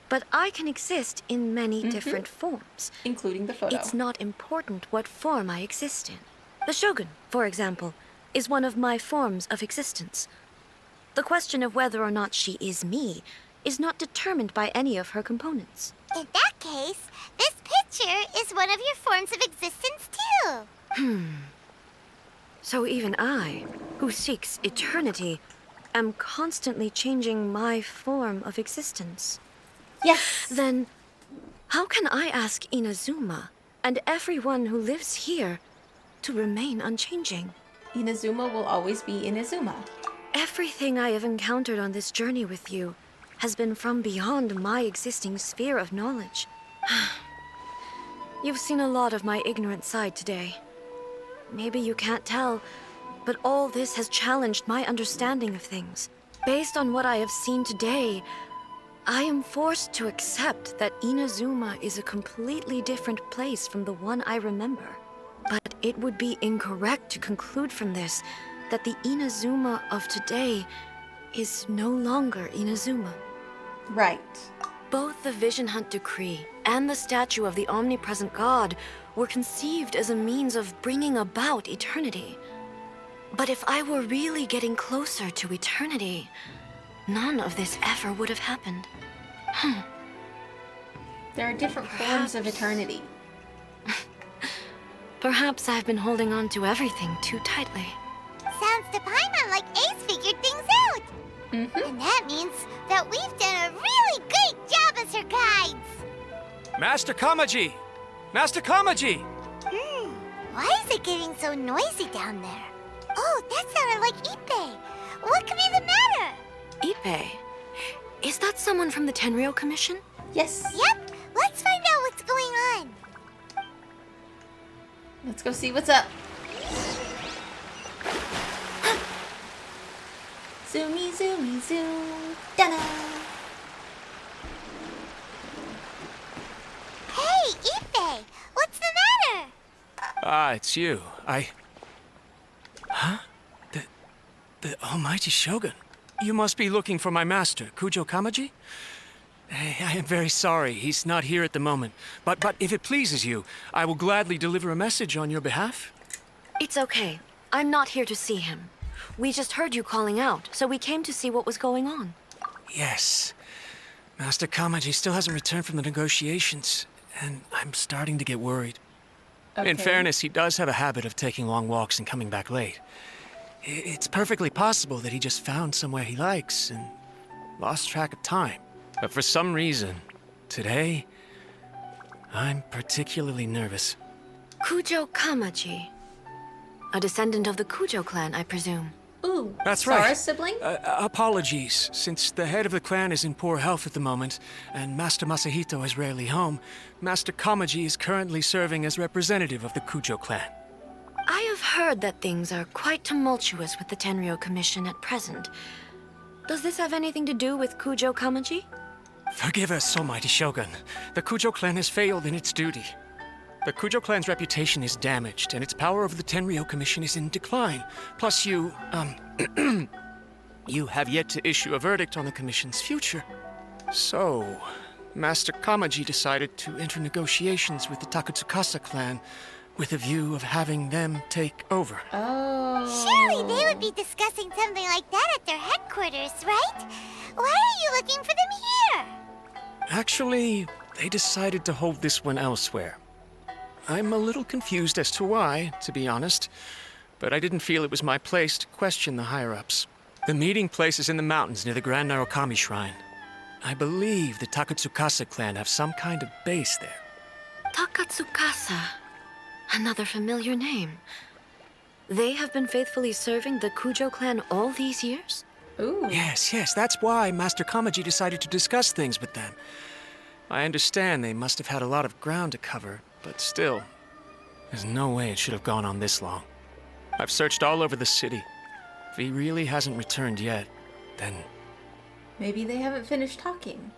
But I can exist in many different forms. Including the photo. It's not important what form I exist in. The Shogun, for example, is one of my forms of existence. The question of whether or not she is me is not determined by any of her components. In that case, this picture is one of your forms of existence too. So even I, who seeks eternity, am constantly changing my form of existence. Yes. Then, how can I ask Inazuma and everyone who lives here to remain unchanging? Inazuma will always be Inazuma. Everything I have encountered on this journey with you has been from beyond my existing sphere of knowledge. You've seen a lot of my ignorant side today. Maybe you can't tell, but all this has challenged my understanding of things. Based on what I have seen today, I am forced to accept that Inazuma is a completely different place from the one I remember. But it would be incorrect to conclude from this that the Inazuma of today is no longer Inazuma. Right. Both the Vision Hunt Decree and the statue of the omnipresent God were conceived as a means of bringing about eternity. But if I were really getting closer to eternity, none of this ever would have happened. There are different forms of eternity. Perhaps I've been holding on to everything too tightly. Sounds to Paimon like Ace figured things out. And that means that we've done a really great job as her guides. Master Kamaji! Master Kamaji! Why is it getting so noisy down there? Oh, that sounded like Ippei. What could be the matter? Ippei? Is that someone from the Tenryou Commission? Yes. Yep, let's find out what's going on. Let's go see what's up. Zoomy, zoomy, zoom. Da-da. Hey, Ippei! What's the matter? Ah, it's you. Huh? The almighty Shogun. You must be looking for my master, Kujo Kamaji? I am very sorry. He's not here at the moment. But if it pleases you, I will gladly deliver a message on your behalf. It's okay. I'm not here to see him. We just heard you calling out, so we came to see what was going on. Yes. Master Kamaji still hasn't returned from the negotiations, and I'm starting to get worried. Okay. In fairness, he does have a habit of taking long walks and coming back late. It's perfectly possible that he just found somewhere he likes and lost track of time. But for some reason, today, I'm particularly nervous. Kujo Kamaji. A descendant of the Kujo clan, I presume. Ooh, That's Sara's right. sibling? Apologies, since the head of the clan is in poor health at the moment, and Master Masahito is rarely home, Master Kamaji is currently serving as representative of the Kujo clan. I have heard that things are quite tumultuous with the Tenryou Commission at present. Does this have anything to do with Kujo Kamaji? Forgive us, almighty Shogun. The Kujo clan has failed in its duty. The Kujo clan's reputation is damaged, and its power over the Tenryou Commission is in decline. Plus you have yet to issue a verdict on the Commission's future. So, Master Kamaji decided to enter negotiations with the Takatsukasa clan with a view of having them take over. Oh. Surely they would be discussing something like that at their headquarters, right? Why are you looking for them here? Actually, they decided to hold this one elsewhere. I'm a little confused as to why, to be honest, but I didn't feel it was my place to question the higher-ups. The meeting place is in the mountains near the Grand Narukami Shrine. I believe the Takatsukasa clan have some kind of base there. Takatsukasa. Another familiar name. They have been faithfully serving the Kujo clan all these years? Ooh. Yes, that's why Master Kamaji decided to discuss things with them. I understand they must have had a lot of ground to cover, but still, there's no way it should have gone on this long. I've searched all over the city. If he really hasn't returned yet, then... Maybe they haven't finished talking.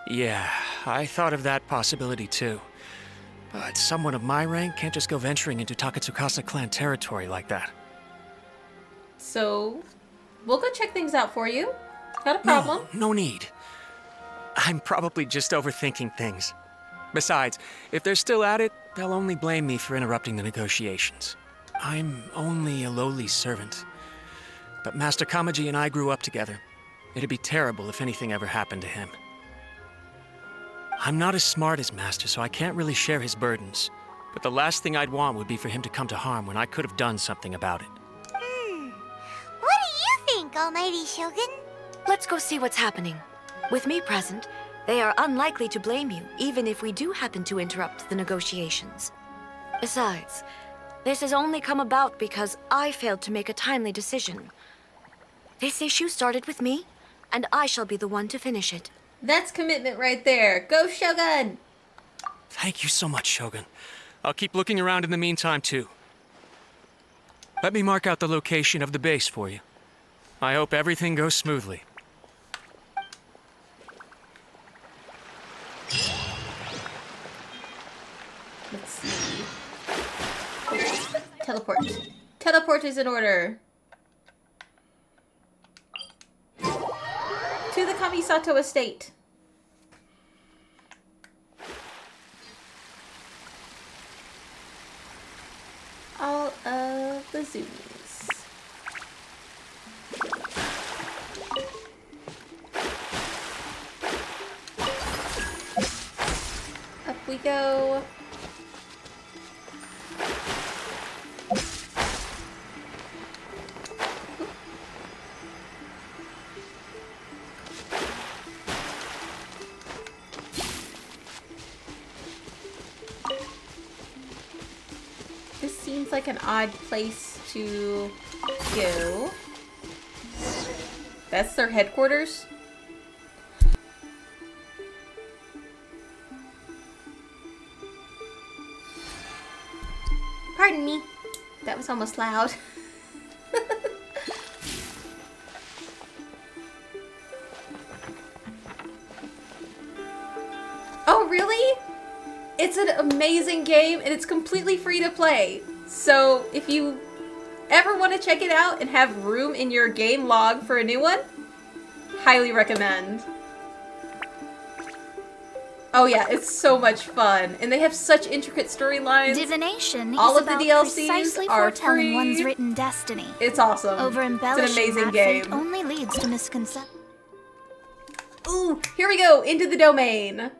Yeah, I thought of that possibility too. But someone of my rank can't just go venturing into Takatsukasa clan territory like that. So, we'll go check things out for you. Not a problem. No need. I'm probably just overthinking things. Besides, if they're still at it, they'll only blame me for interrupting the negotiations. I'm only a lowly servant. But Master Kamaji and I grew up together. It'd be terrible if anything ever happened to him. I'm not as smart as Master, so I can't really share his burdens. But the last thing I'd want would be for him to come to harm when I could have done something about it. What do you think, Almighty Shogun? Let's go see what's happening. With me present, they are unlikely to blame you, even if we do happen to interrupt the negotiations. Besides, this has only come about because I failed to make a timely decision. This issue started with me, and I shall be the one to finish it. That's commitment right there. Go, Shogun! Thank you so much, Shogun. I'll keep looking around in the meantime, too. Let me mark out the location of the base for you. I hope everything goes smoothly. Let's see. Teleport. Teleport is in order. To the Kamisato estate. All of the zoomies. Up we go. This seems like an odd place to go. That's their headquarters? Pardon me. That was almost loud. Oh, really? It's an amazing game, and it's completely free to play. So, if you ever want to check it out and have room in your game log for a new one, highly recommend. Oh yeah, it's so much fun, and they have such intricate storylines. Divination All is of the about DLCs precisely are foretelling free. one's written destiny. It's awesome. Over It's an embellishing amazing that game. fate only leads to misconception. Ooh, here we go, into the domain.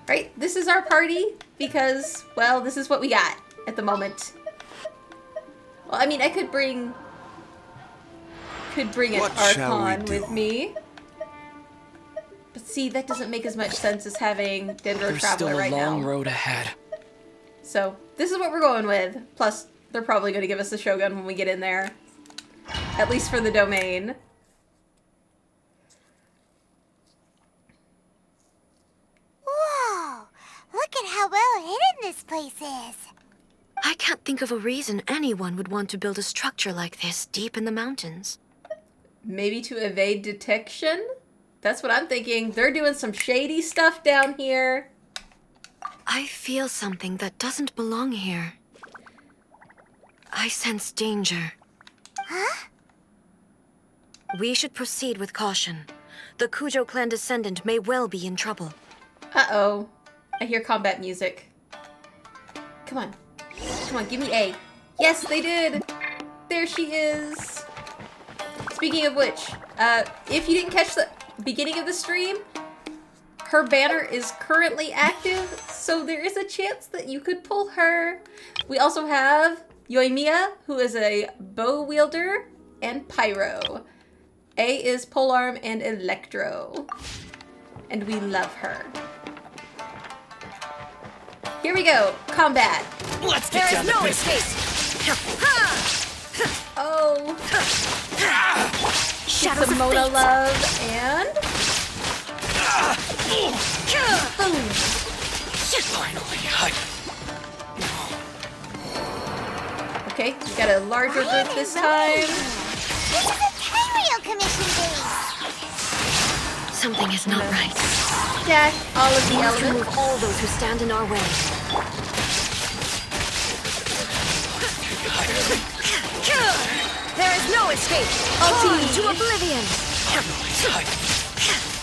Right, this is our party because, well, this is what we got at the moment. Well, I mean, I could bring an Archon with me. But see, that doesn't make as much sense as having Dendro There's Traveler still a right long now. road ahead. So, this is what we're going with. Plus, they're probably going to give us the Shogun when we get in there. At least for the domain. Whoa! Look at how well hidden this place is. I can't think of a reason anyone would want to build a structure like this deep in the mountains. Maybe to evade detection? That's what I'm thinking. They're doing some shady stuff down here. I feel something that doesn't belong here. I sense danger. Huh? We should proceed with caution. The Kujo clan descendant may well be in trouble. Uh-oh. I hear combat music. Come on. Come on, give me A. Yes, they did! There she is! Speaking of which, if you didn't catch the beginning of the stream, her banner is currently active, so there is a chance that you could pull her. We also have Yoimiya, who is a bow wielder, and Pyro. A is polearm and electro. And we love her. Here we go, combat. Let's get down to business. Oh. Shadows Some of Mona fate. love and boom. Finally, Okay, we got a larger group this time. This is a Tenryou Commission base. Something is not right. Stack all of the We must elements. remove all those who stand in our way. There is no escape! Ulti. To oblivion!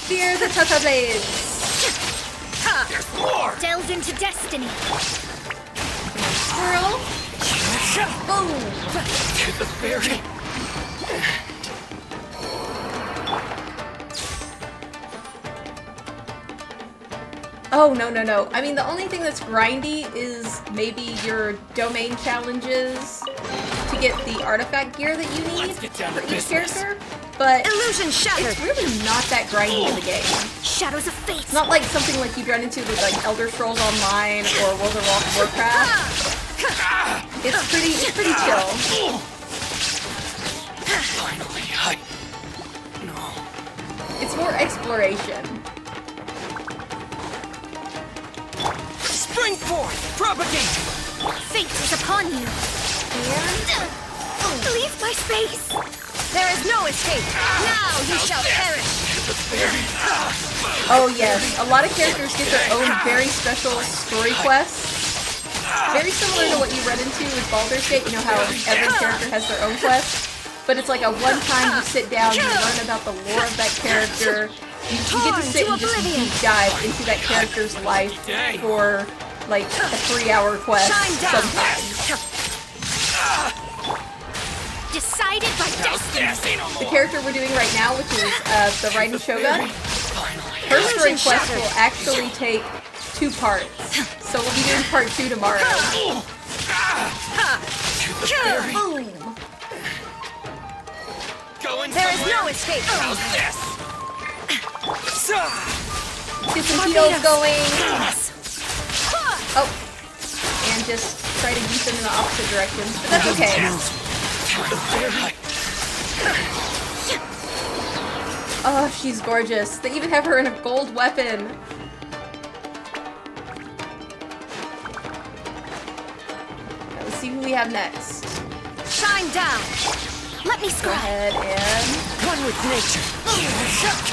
Fear the Tata Blades. Delve into destiny. Swirl. Boom. to the ferry. Oh, no, no, no. I mean, the only thing that's grindy is maybe your domain challenges to get the artifact gear that you need Let's get down for to each business. character. But Illusion shattered! it's really not that grindy in the game. Shadows of fate. It's not like something like you'd run into with like Elder Scrolls Online or World of Warcraft. It's pretty chill. Finally, It's more exploration. Spring forth! Propagate! Fate is upon you. And leave my space. There is no escape! Now you shall perish! Oh yes, a lot of characters get their own very special story quests. Very similar to what you run into with Baldur's Gate, you know how every character has their own quest? But it's like a one-time you sit down, you learn about the lore of that character, you get to sit and just deep dive into that character's life for like a 3-hour quest sometimes. Decided by destiny. The character we're doing right now, which is the Raiden Shogun, her story quest will actually take 2 parts. So we'll be doing part 2 tomorrow. Boom! There is no escape! Get some heals going. Oh. And just try to use them in the opposite direction. But that's okay. Oh, she's gorgeous. They even have her in a gold weapon. see who we have next. Shine down. Let me Go scry. ahead and... One with nature.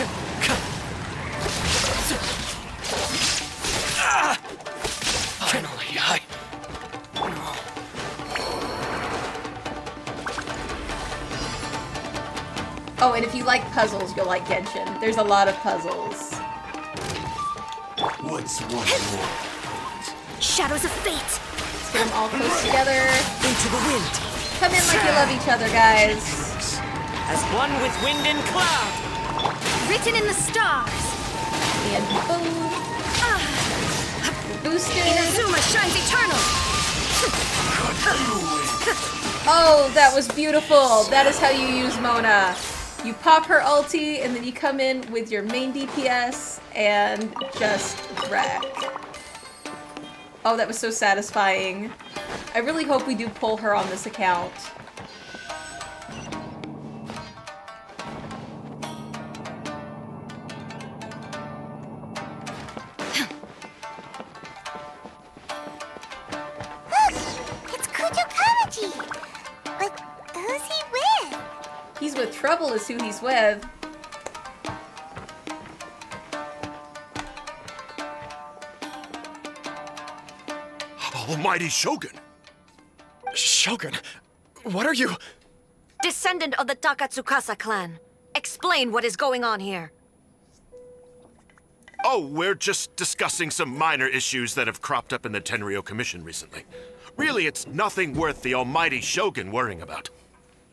Finally, Oh, and if you like puzzles, you'll like Genshin. There's a lot of puzzles. What's one more? Shadows of fate. Let's get them all close together. into the wind. Come in like you love each other, guys. As one with wind and cloud. Written in the stars. And boom. Boosted. Inazuma shines eternal. Oh, that was beautiful. That is how you use Mona. You pop her ulti, and then you come in with your main DPS and just wreck. Oh, that was so satisfying. I really hope we do pull her on this account. It's Kujo Kamaji! But who's he with? He's with Trouble is who he's with. Almighty Shogun! Shogun, what are you? Descendant of the Takatsukasa clan. Explain what is going on here. Oh, we're just discussing some minor issues that have cropped up in the Tenryou Commission recently. Really, it's nothing worth the almighty Shogun worrying about.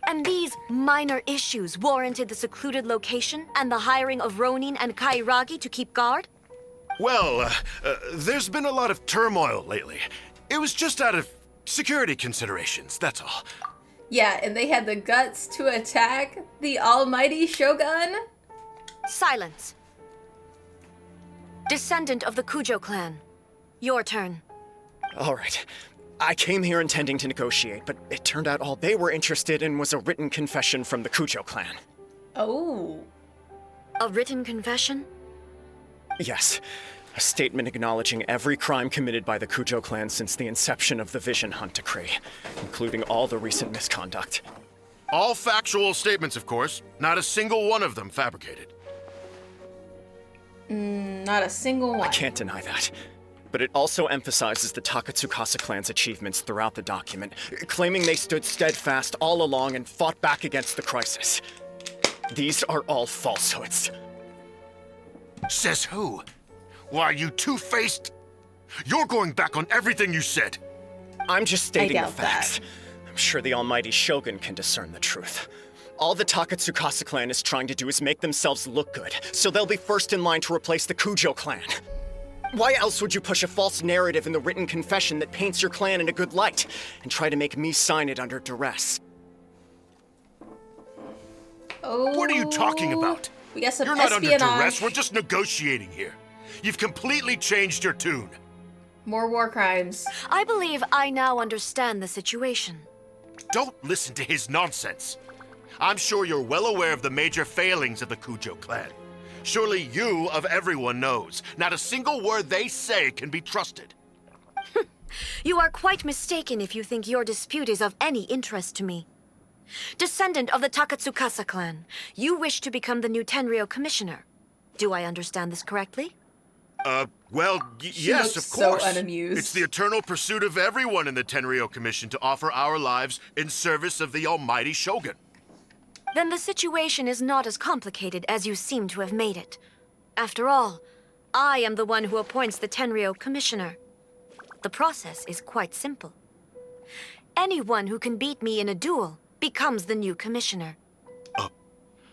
And these minor issues warranted the secluded location and the hiring of Ronin and Kairagi to keep guard? Well, there's been a lot of turmoil lately. It was just out of security considerations, that's all. Yeah, and they had the guts to attack the almighty Shogun? Silence. Descendant of the Kujo clan. Your turn. All right. I came here intending to negotiate, but it turned out all they were interested in was a written confession from the Kujo clan. Oh. A written confession? Yes. A statement acknowledging every crime committed by the Kujo clan since the inception of the Vision Hunt Decree, including all the recent misconduct. All factual statements, of course. Not a single one of them fabricated. Not a single one. I can't deny that. But it also emphasizes the Takatsukasa clan's achievements throughout the document, claiming they stood steadfast all along and fought back against the crisis. These are all falsehoods. Says who? Why, you two-faced? You're going back on everything you said. I'm just stating the doubt facts. I'm sure the almighty Shogun can discern the truth. All the Takatsukasa clan is trying to do is make themselves look good, so they'll be first in line to replace the Kujo clan. Why else would you push a false narrative in the written confession that paints your clan in a good light, and try to make me sign it under duress? Oh. What are you talking about? We got some You're not espionage. under duress, we're just negotiating here. You've completely changed your tune. More war crimes. I believe I now understand the situation. Don't listen to his nonsense. I'm sure you're well aware of the major failings of the Kujo clan. Surely you, of everyone, knows. Not a single word they say can be trusted. You are quite mistaken if you think your dispute is of any interest to me. Descendant of the Takatsukasa clan, you wish to become the new Tenryou commissioner. Do I understand this correctly? Well, She yes, looks of course. so unamused. It's the eternal pursuit of everyone in the Tenryou Commission to offer our lives in service of the almighty Shogun. Then the situation is not as complicated as you seem to have made it. After all, I am the one who appoints the Tenryou commissioner. The process is quite simple. Anyone who can beat me in a duel becomes the new commissioner.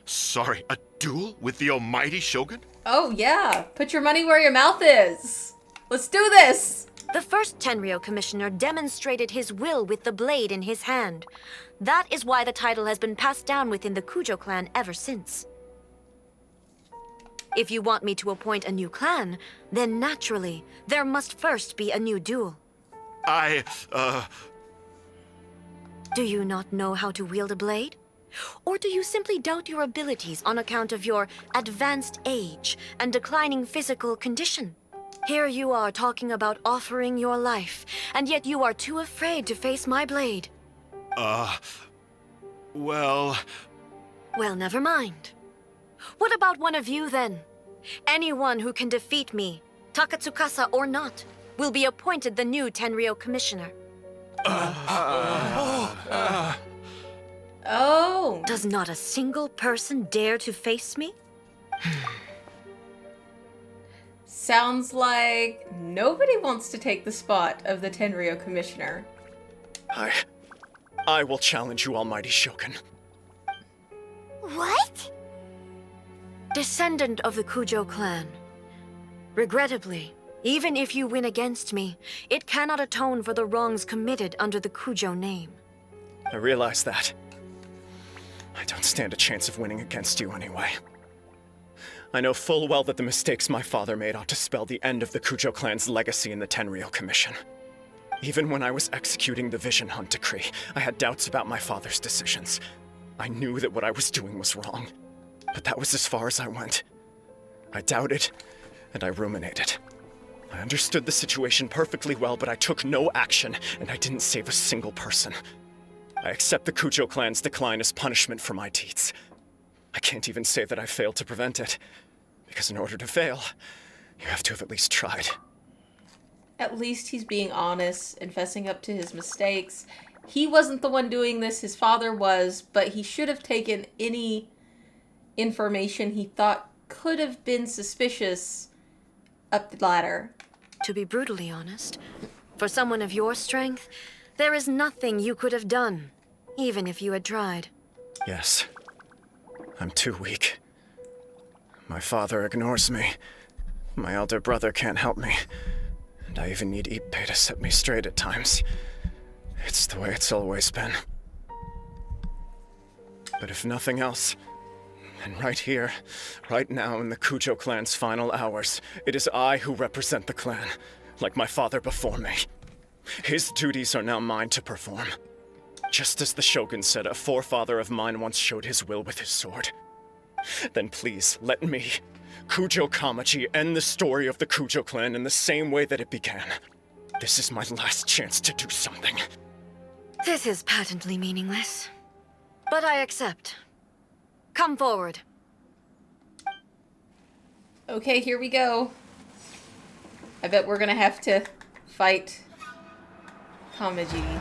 Sorry, a duel with the almighty Shogun? Oh yeah, put your money where your mouth is. Let's do this. The first Tenryou commissioner demonstrated his will with the blade in his hand. That is why the title has been passed down within the Kujo clan ever since. If you want me to appoint a new clan, then naturally, there must first be a new duel. Do you not know how to wield a blade? Or do you simply doubt your abilities on account of your advanced age and declining physical condition? Here you are talking about offering your life, and yet you are too afraid to face my blade. Well... Well, never mind. What about one of you, then? Anyone who can defeat me, Takatsukasa or not, will be appointed the new Tenryou Commissioner. Oh. Does not a single person dare to face me? Sounds like nobody wants to take the spot of the Tenryou Commissioner. I will challenge you, Almighty Shogun. What? Descendant of the Kujo clan. Regrettably, even if you win against me, it cannot atone for the wrongs committed under the Kujo name. I realize that. I don't stand a chance of winning against you anyway. I know full well that the mistakes my father made ought to spell the end of the Kujo clan's legacy in the Tenryou Commission. Even when I was executing the Vision Hunt decree, I had doubts about my father's decisions. I knew that what I was doing was wrong, but that was as far as I went. I doubted, and I ruminated. I understood the situation perfectly well, but I took no action, and I didn't save a single person. I accept the Kujo clan's decline as punishment for my deeds. I can't even say that I failed to prevent it, because in order to fail, you have to have at least tried. At least he's being honest and fessing up to his mistakes. He wasn't the one doing this, his father was, but he should have taken any information he thought could have been suspicious up the ladder. To be brutally honest, for someone of your strength, there is nothing you could have done, even if you had tried. Yes. I'm too weak. My father ignores me. My elder brother can't help me. And I even need Ippei to set me straight at times. It's the way it's always been. But if nothing else, then right here, right now in the Kujo clan's final hours, it is I who represent the clan, like my father before me. His duties are now mine to perform. Just as the Shogun said a forefather of mine once showed his will with his sword. Then please, let me, Kujo Kamaji, end the story of the Kujo clan in the same way that it began. This is my last chance to do something. This is patently meaningless. But I accept. Come forward. Okay, here we go. I bet we're gonna have to fight Kamaji.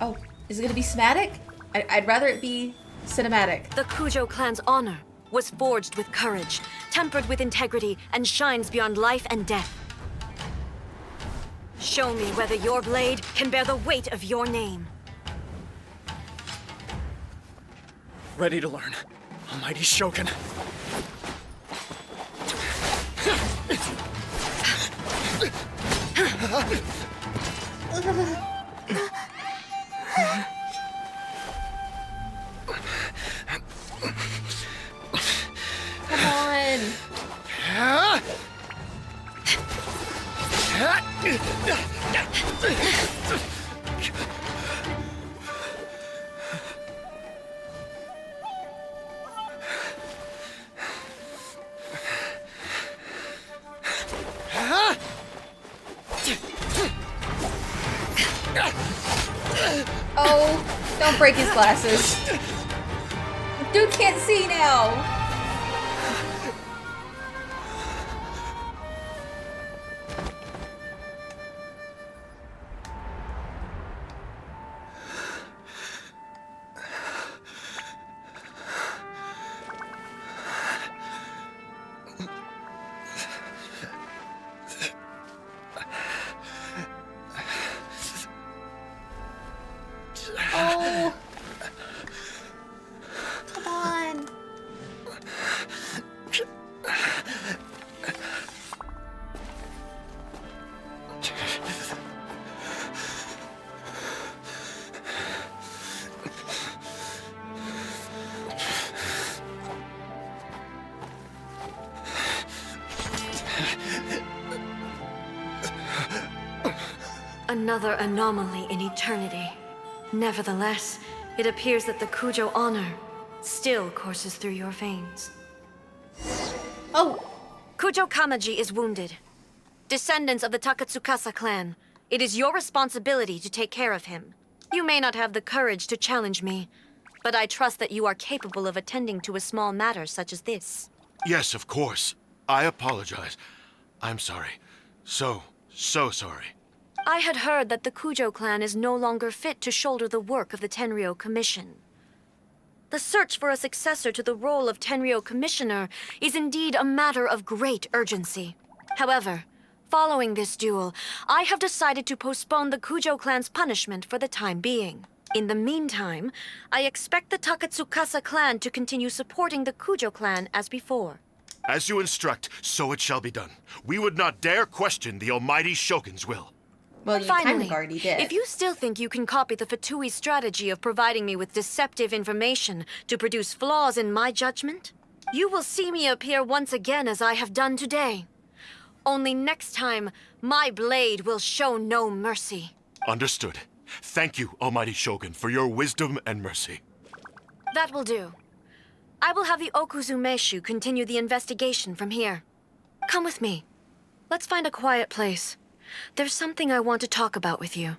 Oh, is it gonna be cinematic? I'd rather it be cinematic. The Kujo clan's honor was forged with courage, tempered with integrity, and shines beyond life and death. Show me whether your blade can bear the weight of your name. Ready to learn, Almighty Shogun. Come on. Oh, don't break his glasses. Dude can't see now. Oh. Come on. Another anomaly in eternity. Nevertheless, it appears that the Kujo honor still courses through your veins. Oh, Kujo Kamaji is wounded. Descendants of the Takatsukasa clan, it is your responsibility to take care of him. You may not have the courage to challenge me, but I trust that you are capable of attending to a small matter such as this. Yes, of course. I apologize. I'm sorry. So sorry. I had heard that the Kujo clan is no longer fit to shoulder the work of the Tenryou Commission. The search for a successor to the role of Tenryou Commissioner is indeed a matter of great urgency. However, following this duel, I have decided to postpone the Kujo clan's punishment for the time being. In the meantime, I expect the Takatsukasa clan to continue supporting the Kujo clan as before. As you instruct, so it shall be done. We would not dare question the almighty Shogun's will. Well, you kind Finally, of already did. if you still think you can copy the Fatui strategy of providing me with deceptive information to produce flaws in my judgment, you will see me appear once again as I have done today. Only next time, my blade will show no mercy. Understood. Thank you, almighty Shogun, for your wisdom and mercy. That will do. I will have the Okuzumeshu continue the investigation from here. Come with me. Let's find a quiet place. There's something I want to talk about with you.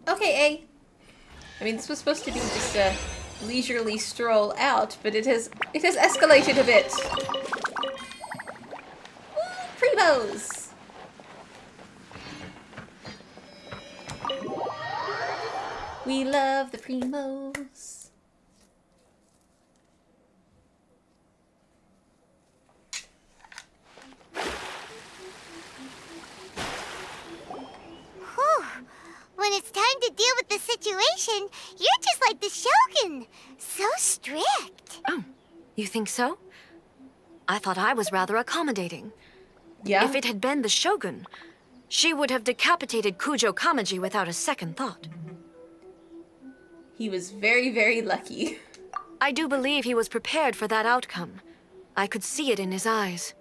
Okay, I mean, this was supposed to be just a leisurely stroll out, but it has escalated a bit. Woo, primos! We love the primos. When it's time to deal with the situation, you're just like the Shogun. So strict. Oh, you think so? I thought I was rather accommodating. Yeah? If it had been the Shogun, she would have decapitated Kujo Kamaji without a second thought. He was very, very lucky. I do believe he was prepared for that outcome. I could see it in his eyes.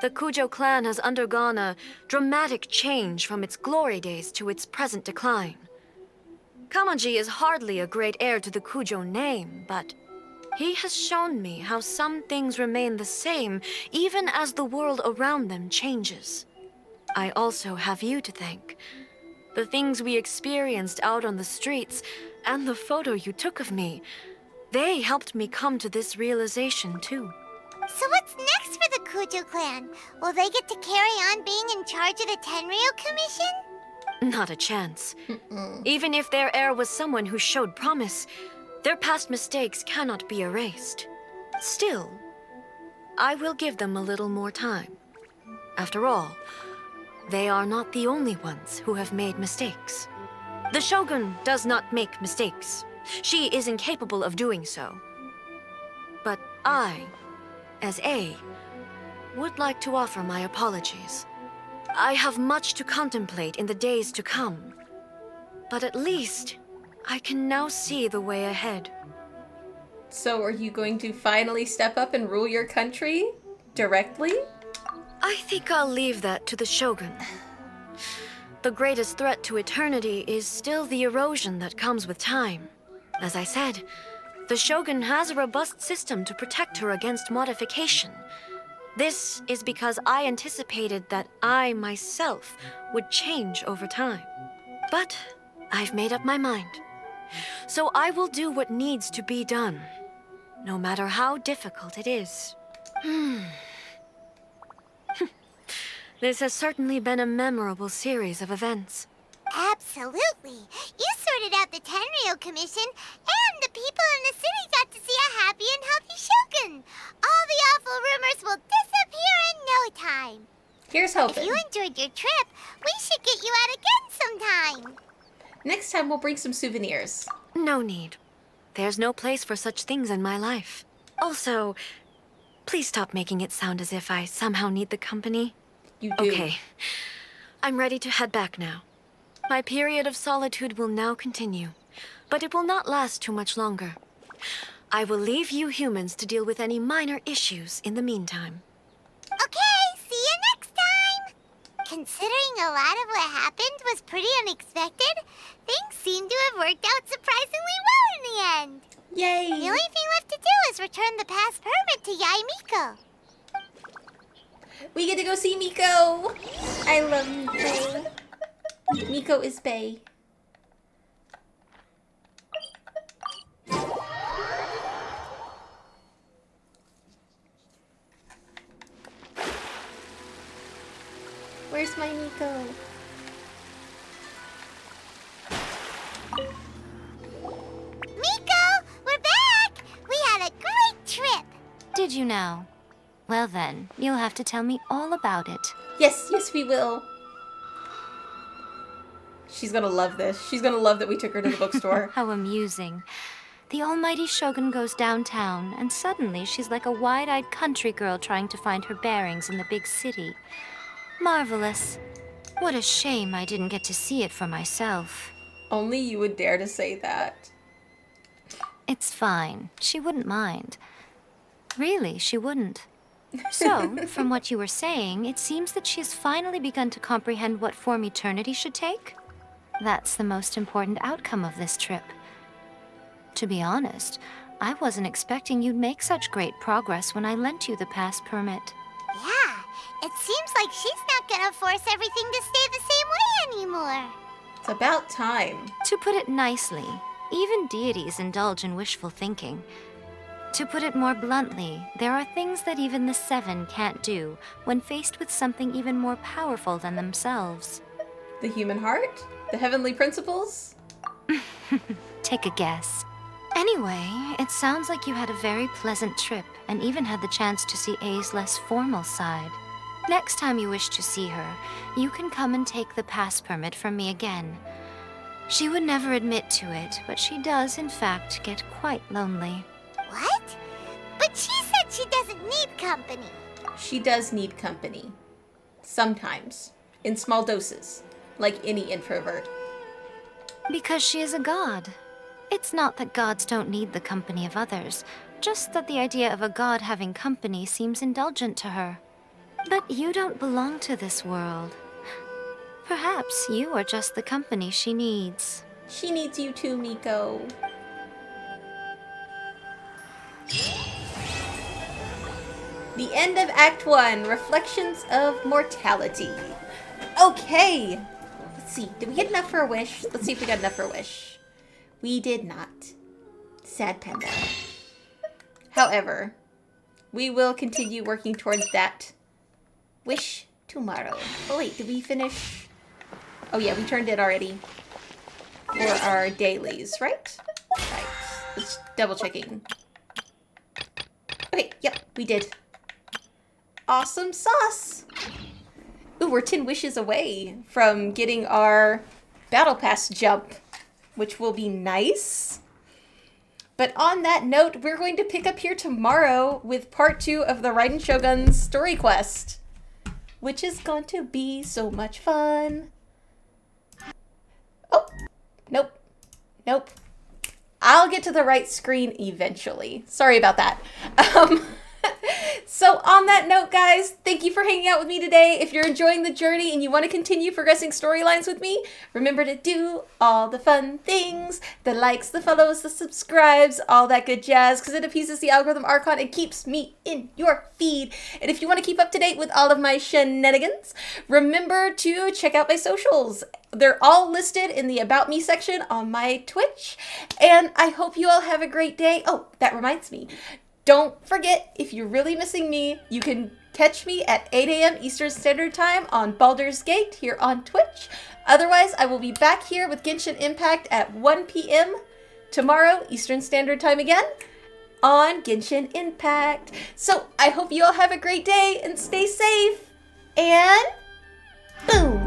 The Kujo clan has undergone a dramatic change from its glory days to its present decline. Kamaji is hardly a great heir to the Kujo name, but he has shown me how some things remain the same even as the world around them changes. I also have you to thank. The things we experienced out on the streets and the photo you took of me, they helped me come to this realization too. So what's next for the Kujo clan? Will they get to carry on being in charge of the Tenryou Commission? Not a chance. Even if their heir was someone who showed promise, their past mistakes cannot be erased. Still, I will give them a little more time. After all, they are not the only ones who have made mistakes. The Shogun does not make mistakes. She is incapable of doing so. But I, as A, would like to offer my apologies. I have much to contemplate in the days to come, but at least I can now see the way ahead. So are you going to finally step up and rule your country? Directly? I think I'll leave that to the Shogun. The greatest threat to eternity is still the erosion that comes with time. As I said, the Shogun has a robust system to protect her against modification. This is because I anticipated that I myself would change over time. But I've made up my mind. So I will do what needs to be done, no matter how difficult it is. This has certainly been a memorable series of events. Absolutely. You sorted out the Tenryou Commission, and the people in the city got to see a happy and healthy Shogun. All the awful rumors will disappear in no time. Here's hoping. If you enjoyed your trip, we should get you out again sometime. Next time we'll bring some souvenirs. No need. There's no place for such things in my life. Also, please stop making it sound as if I somehow need the company. You do. Okay. I'm ready to head back now. My period of solitude will now continue, but it will not last too much longer. I will leave you humans to deal with any minor issues in the meantime. Okay, see you next time! Considering a lot of what happened was pretty unexpected, things seem to have worked out surprisingly well in the end. Yay! The only thing left to do is return the pass permit to Yaimiko. We get to go see Miko. I love Miko. Miko is bae. Where's my Miko? Miko, we're back! We had a great trip! Did you now? Well then, you'll have to tell me all about it. Yes, yes we will. She's gonna love this. She's gonna love that we took her to the bookstore. How amusing. The almighty Shogun goes downtown, and suddenly she's like a wide-eyed country girl trying to find her bearings in the big city. Marvelous. What a shame I didn't get to see it for myself. Only you would dare to say that. It's fine. She wouldn't mind. Really, she wouldn't. So, from what you were saying, it seems that she has finally begun to comprehend what form eternity should take? That's the most important outcome of this trip. To be honest, I wasn't expecting you'd make such great progress when I lent you the pass permit. Yeah, it seems like she's not gonna force everything to stay the same way anymore. It's about time. To put it nicely, even deities indulge in wishful thinking. To put it more bluntly, there are things that even the Seven can't do when faced with something even more powerful than themselves. The human heart? The heavenly principles? Take a guess. Anyway, it sounds like you had a very pleasant trip and even had the chance to see A's less formal side. Next time you wish to see her, you can come and take the pass permit from me again. She would never admit to it, but she does, in fact, get quite lonely. What? But she said she doesn't need company. She does need company. Sometimes. In small doses. Like any introvert. Because she is a god. It's not that gods don't need the company of others, just that the idea of a god having company seems indulgent to her. But you don't belong to this world. Perhaps you are just the company she needs. She needs you too, Miko. The end of Act 1, Reflections of Mortality. Okay. Let's see, did we get enough for a wish? Let's see if we got enough for a wish. We did not. Sad panda. However, we will continue working towards that wish tomorrow. Oh wait, did we finish? Oh yeah, we turned it already. For our dailies, right? Right. Let's double checking. Okay, yep, we did. Awesome sauce! Ooh, we're 10 wishes away from getting our Battle Pass jump, which will be nice. But on that note, we're going to pick up here tomorrow with part 2 of the Raiden Shogun's story quest, which is going to be so much fun. Oh, nope, nope. I'll get to the right screen eventually. Sorry about that. So on that note, guys, thank you for hanging out with me today. If you're enjoying the journey and you want to continue progressing storylines with me, remember to do all the fun things, the likes, the follows, the subscribes, all that good jazz, because it appeases the algorithm archon and keeps me in your feed. And if you want to keep up to date with all of my shenanigans, remember to check out my socials. They're all listed in the About Me section on my Twitch. And I hope you all have a great day. Oh, that reminds me. Don't forget, if you're really missing me, you can catch me at 8 a.m. Eastern Standard Time on Baldur's Gate here on Twitch. Otherwise, I will be back here with Genshin Impact at 1 p.m. tomorrow Eastern Standard Time again on Genshin Impact. So I hope you all have a great day and stay safe. And boom!